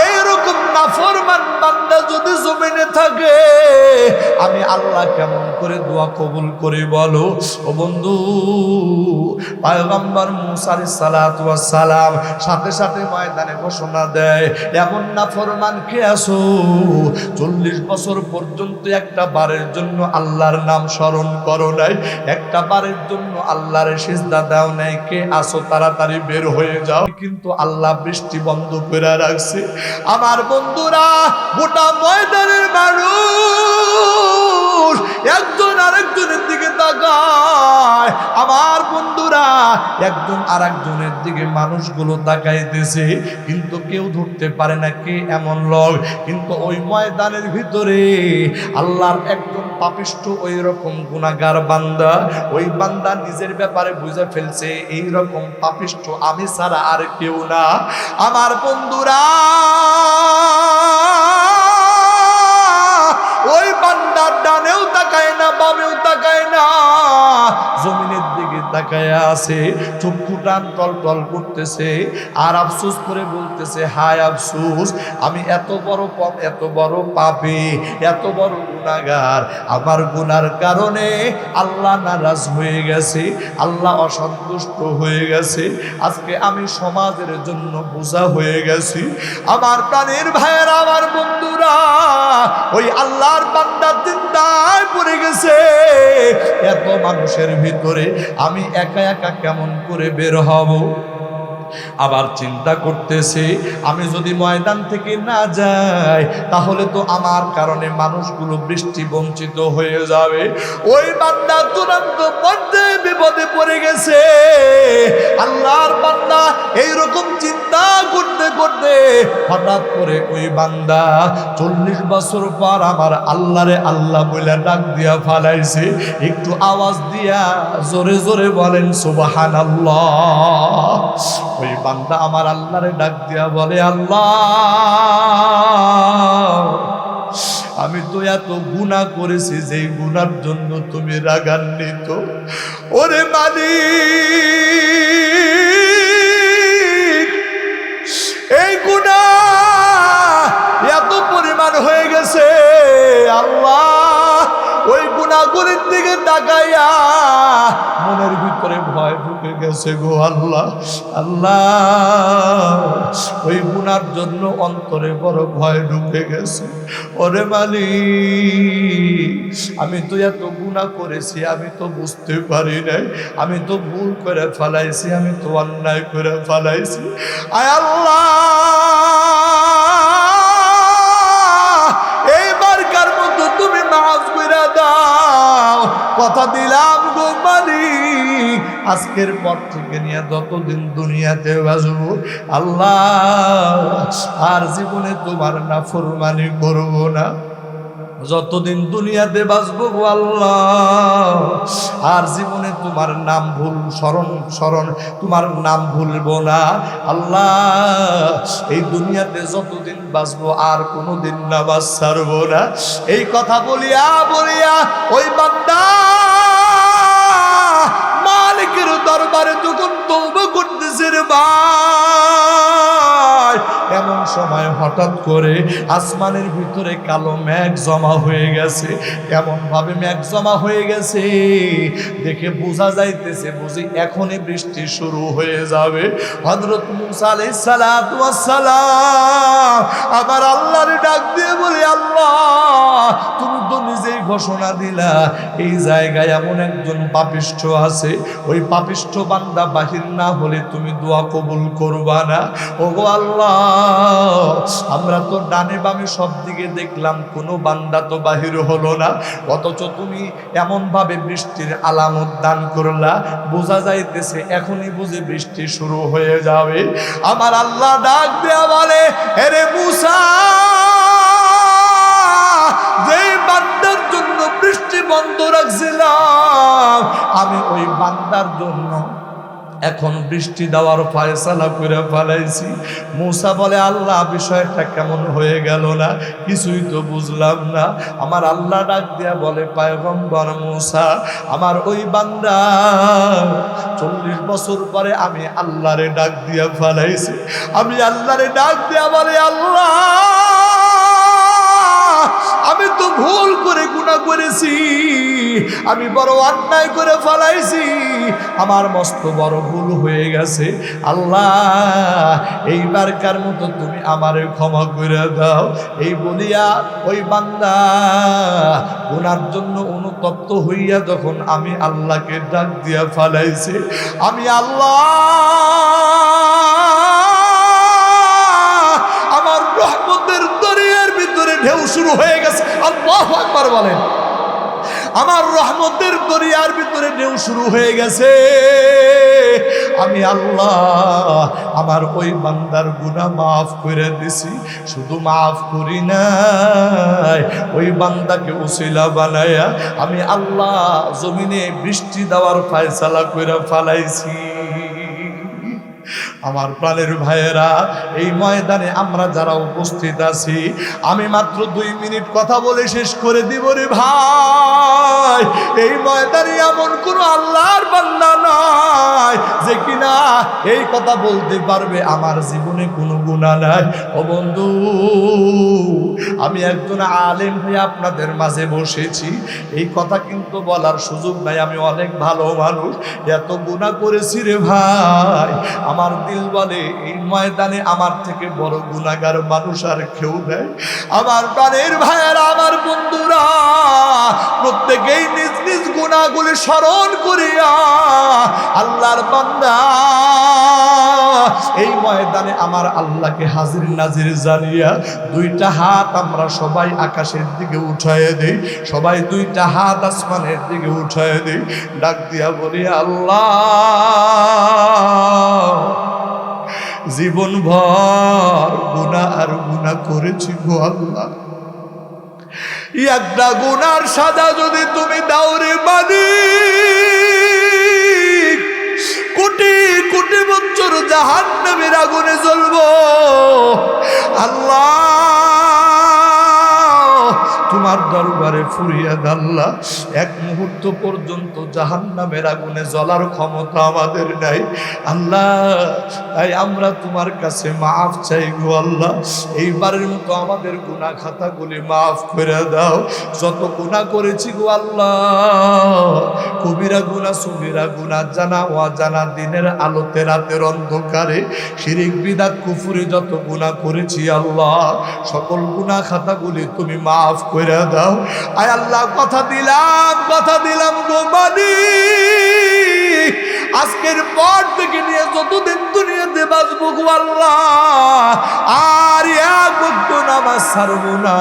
এইরকম নাফরমান বান্দা যদি জমিনে থাকে, আমি আল্লাহ কেমন করে দোয়া কবুল করে বলো। ও বন্ধু, পয়গম্বর মূসা আলাইহিস সালাতু ওয়াস সালাম সাথে সাথে ময়দানে ঘোষণা দেয়, এমন নাফরমান কে আছো 40 বছর পর্যন্ত একটা বারের জন্য আল্লাহর নাম স্মরণ করো নাই, একটা বারের জন্য আল্লাহর সিজদা দাও নাই, কে আছো তাড়াতাড়ি বের হয়ে যাও। কিন্তু আল্লাহ বৃষ্টি বন্ধ করে রাখছে। আমার বন্ধুরা, গোটা ময়দানের মানুষ একজন আরেকজনের দিকে তাকায়। আমার বন্ধুরা, একজন আরেকজনের দিকে মানুষগুলো তাকাইতেছে, কিন্তু কেউ ধরতে পারে না কে এমন লোক। কিন্তু ওই ময়দানের ভিতরে আল্লাহর একজন পাপিষ্ঠ ওই রকম গুনাহগার বান্দা, ওই বান্দা নিজের ব্যাপারে বুঝে ফেলছে এই রকম পাপিষ্ঠ আমি ছাড়া আর কেউ না। আমার বন্ধুরা, ওই বান্দার ডানেও তাকায় না, বামেও তাকায় না, জমিনের দিকে তাকায় আছে, চক্ষু টান টল টল করতেছে, আর আফসোস করে বলতেছে, হায় আফসোস, আমি এত বড় পাপী, এত বড় গুনাহগার, আমার গুনার কারণে আল্লাহ নারাজ হয়ে গেছে, আল্লাহ অসন্তুষ্ট হয়ে গেছে, আজকে আমি সমাজের জন্য বোঝা হয়ে গেছি। আমার প্রাণের ভাইয়েরা, আমার বন্ধুরা, ওই আল্লাহর বান্দা চিন্তায় পড়ে গেছে, এত মানুষের ভিতরে আমি একা একা কেমন করে বের হব। আবার চিন্তা করতেছে, আমি যদি ময়দান থেকে না যাই তাহলে তো আমার কারণে মানুষগুলো বৃষ্টি বঞ্চিত হয়ে যাবে। ওই বান্দা চূড়ান্ত পর্যায়ে বিপদে পড়ে গেছে। আল্লাহর বান্দা এইরকম চিন্তা করতে করতে হঠাৎ করে ওই বান্দা 40 বছর পর আমার আল্লাহরে আল্লাহ বলে ডাক দিয়া ফালাইছে। একটু আওয়াজ দিয়া জোরে জোরে বলেন সুবহানাল্লাহ। ওই বান্দা আমার আল্লাহরে ডাক দিয়া বলে, আল্লাহ, আমি তো এত গুনাহ করেছি যেই গুনার জন্য তুমি রাগান্বিত। ওরে মালিক, এই গুনাহ এত পরিমাণ হয়ে গেছে, আল্লাহ, ওই গুনাহগুলির দিকে তাকাইয়া মনের ভিতরে ভয় ঢুকে গেছে গো আল্লাহ। আল্লাহ, ওই গুনার জন্য অন্তরে বড় ভয় ঢুকে গেছে। ওরে মালিক, আমি তো এত গুনাহ করেছি, আমি তো বুঝতে পারি নাই, আমি তো ভুল করে ফেলাইছি, আমি তো অন্যায় করে ফেলাইছি। আয় আল্লাহ, এইবারকার মতো তুমি মাফ করে দাও। কথা দিলাম গো মালিক, আজকের পর থেকে নিয়ে যতদিন দুনিয়াতে বাঁচবো আল্লাহ, আর জীবনে তোমার নাফরমানি করব না। যতদিন দুনিয়াতে বাঁচবো গো আল্লাহ, আর জীবনে তোমার নাম স্মরণ তোমার নাম ভুলবো না আল্লাহ। এই দুনিয়াতে যতদিন বাঁচবো আর কোনোদিন নামাজ ছাড়বো না। এই কথা বলিয়া বলিয়া ওই বান্দা মালিকের দরবারে যখন তওবা করতেছে রে ভাই, এমন সময় হঠাৎ করে আসমানের ভিতরে কালো মেঘ জমা হয়ে গেছে। এমন ভাবে মেঘ জমা হয়ে গেছে দেখে বোঝা যাইতেছে বুঝি এখনই বৃষ্টি শুরু হয়ে যাবে। হযরত মূসা আলাইহিস সালাতু ওয়াস সালাম আবার আল্লাহর ডাক দিয়ে বলে, আল্লাহ তুমি তো নিজেই ঘোষণা দিলা এই জায়গায় এমন একজন পাপিষ্ঠ আছে, ওই পাপিষ্ঠ বান্দা বাহির না হলে তুমি দোয়া কবুল করবা না। ওগো আল্লাহ, আমরা তো ডানে বামে সব দিকে দেখলাম কোনো বান্দা তো বাহির হলো না, অথচ তুমি এমন ভাবে বৃষ্টির আলামত দান করলা, বোঝা যাইতেছে এখনই বুঝি বৃষ্টি শুরু হয়ে যাবে। আমার আল্লাহ ডাক দেয়া বলে, আরে মূসা, যেই বান্দার জন্য বৃষ্টি বন্ধ রাখছিলাম আমি ওই বান্দার জন্য এখন বৃষ্টি দেওয়ার ফয়সালা করে ফেলাইছি। মূসা বলে, আল্লাহ বিষয়টা কেমন হয়ে গেল না, কিছুই তো বুঝলাম না। আমার আল্লাহ ডাক দিয়া বলে, পয়গম্বর মূসা, আমার ওই বান্দা 40 বছর পরে আমি আল্লাহরে ডাক দিয়া ফেলাইছি। আমি আল্লাহরে ডাক দিয়া বলে, আল্লাহ আমি তো ভুল করে গুনাহ করেছি, আমি বড় অন্যায় করে ফেলাইছি, আমার মস্ত বড় ভুল হয়ে গেছে। আল্লাহ এইবারকার মতো তুমি আমারে ক্ষমা করে দাও। এই বলিয়া ওই বান্দা গুনার জন্য অনুতপ্ত হইয়া যখন আমি আল্লাহকে ডাক দিয়া ফেলাইছি, আমি আল্লাহ আমার রহমতের দরিয়ার ভিতরে ঢেউ শুরু হয়ে গেছে। আল্লাহু আকবার বলেন। আমার রহমতের দরিয়ার ভিতরে ঢেউ শুরু হয়ে গেছে। আমি আল্লাহ আমার ওই বান্দার গুনাহ মাফ করে দিছি, শুধু মাফ করি নাই, ওই বান্দাকে উসিলা বানায়া আমি আল্লাহ জমিনে বৃষ্টি দেওয়ার ফয়সালা করে ফেলাইছি। আমার প্রাণের ভাইয়েরা, এই ময়দানে আমরা যারা উপস্থিত আছি, আমি মাত্র 2 মিনিট কথা বলে শেষ করে দিব রে ভাই। এই ময়দানে এমন কোন আল্লাহর বান্দা নাই যে কিনা এই কথা বলতে পারবে আমার জীবনে কোনো গুনাহ নাই। ও বন্ধু, আমি একজন আলেম হয়ে আপনাদের মাঝে বসেছি, এই কথা কিন্তু বলার সুযোগ নাই, আমি অনেক ভালো মানুষ, এত গুনাহ করেছি রে ভাই। আমার দিল বলে এই ময়দানে আমার থেকে বড় গুনাহগার মানুষ আর কেউ নেই। আমার প্রাণের ভাইয়েরা, আমার বন্ধুরা, প্রত্যেকেই নিজ নিজ গুনাহগুলি স্মরণ করিয়া আল্লাহর বান্দা এই ময়দানে আমার আল্লাহকে হাজির নাজির জানিয়া 2টা হাত আমরা সবাই আকাশের দিকে উঠায়ে দেই, সবাই 2টা হাত আসমানের দিকে উঠায়ে দেই, ডাক দিয়া বলি, আল্লাহ জীবন ভর গুনাহ আর গুনাহ করেছি গো আল্লাহ, একটা গুনার সাজা যদি তুমি দাও রে মালিক, কোটি কোটি বছর জাহান্নামের আগুনে জ্বলবো। আল্লাহ তোমার দরবারে ফরিয়াদ, আল্লাহ এক মুহূর্ত পর্যন্ত জাহান্নামের আগুনে জ্বলার ক্ষমতা আমাদের নাই আল্লাহ, তাই আমরা তোমার কাছে মাফ চাই গো আল্লাহ। এইবারের মতো আমাদের গুনাহ খাতাগুলি মাফ করে দাও। যত গুনাহ করেছি গো আল্লাহ, কবিরা গুনাহ সগীরা গুনাহ, জানা অজানা, দিনের আলোতে রাতের অন্ধকারে, শিরিক বিদআত কুফরি যত গুনাহ করেছি আল্লাহ, সকল গুনাহ খাতাগুলি তুমি মাফ করে দাও। আয় আল্লাহ কথা দিলাম গো মালিক, আজকের পর থেকে নিয়ে যতদিন দুনিয়াতে বাঁচবো গো আল্লাহ, আর এক ওয়াক্ত নামাজ ছাড়বো না,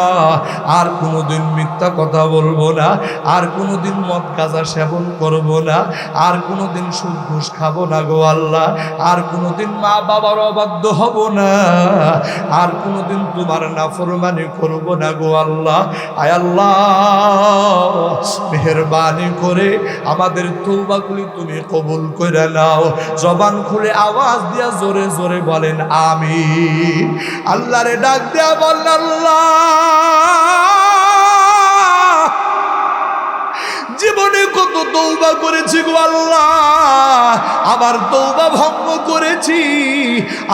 আর কোনোদিন মিথ্যা কথা বলবো না, আর কোনোদিন মদ গাঁজা সেবন করব না, আর কোনোদিন সুদ ঘুষ খাবো না গো আল্লাহ, আর কোনোদিন মা বাবার অবাধ্য হব না, আর কোনোদিন তোমার নাফরমানি করব না গো আল্লাহ। আয় আল্লাহ, মেহেরবানি করে আমাদের তওবাগুলি তুমি কবুল করে নাও। জবান খুলে আওয়াজ দিয়া জোরে জোরে বলেন আমিন। আল্লাহরে ডাক দিয়া বলেন আল্লাহ, জীবনে কত তওবা করেছি গো আল্লাহ, আবার তওবা ভঙ্গ করেছি।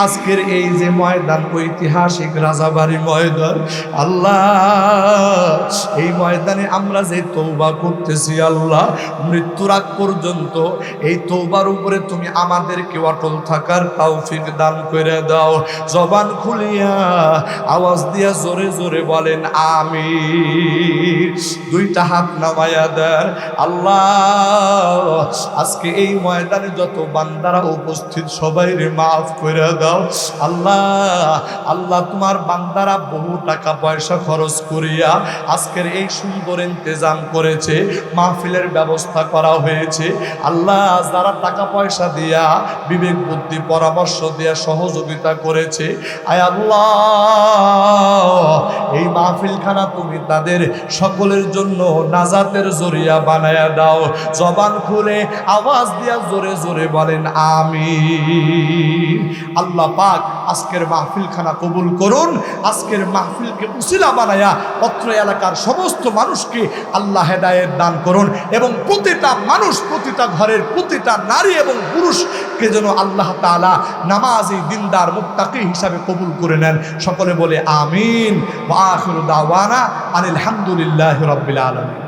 আজকের এই যে ময়দান, ঐতিহাসিক রাজাবাড়ি ময়দান আল্লাহ, এই ময়দানে আমরা যে তওবা করতেছি আল্লাহ, মৃত্যুর আগ পর্যন্ত এই তওবার উপরে তুমি আমাদেরকে অটল থাকার তৌফিক দান করে দাও। জবান খুলিয়া আওয়াজ দিয়া জোরে জোরে বলেন আমিন। দুইটা হাত নামায়া দেন। আল্লাহ, আজকে এই ময়দানে যত বান্দারা উপস্থিত সবাইরে মাফ করে দাও আল্লাহ। আল্লাহ, তোমার বান্দারা বহু টাকা পয়সা খরচ করিয়া আজকের এই সুন্দর ইন্তজাম করেছে, মাহফিলের ব্যবস্থা করা হয়েছে আল্লাহ। যারা টাকা পয়সা দিয়া, বিবেক বুদ্ধি পরামর্শ দিয়া সহযোগিতা করেছে, আয় আল্লাহ, এই মাহফিলখানা তুমি তাদের সকলের জন্য নাজাতের জরিয়া বানায়া দাও। জবান খুলে আওয়াজ দিয়া জোরে জোরে বলেন আমিন। আল্লাহ পাক আজকের মাহফিলখানা কবুল করুন। আজকের মাহফিলকে উসিলা বানায়া অত্র এলাকার সমস্ত মানুষকে আল্লাহ হেদায়েত দান করুন, এবং প্রতিটা মানুষ, প্রতিটা ঘরের প্রতিটা নারী এবং পুরুষকে যেন আল্লাহ তাআলা নামাজি, দিনদার, মুত্তাকি হিসাবে কবুল করে নেন। সকলে বলে আমিন। ওয়া আখিরু দাওয়ানা আনিল হামদুলিল্লাহি রাব্বিল আলামিন।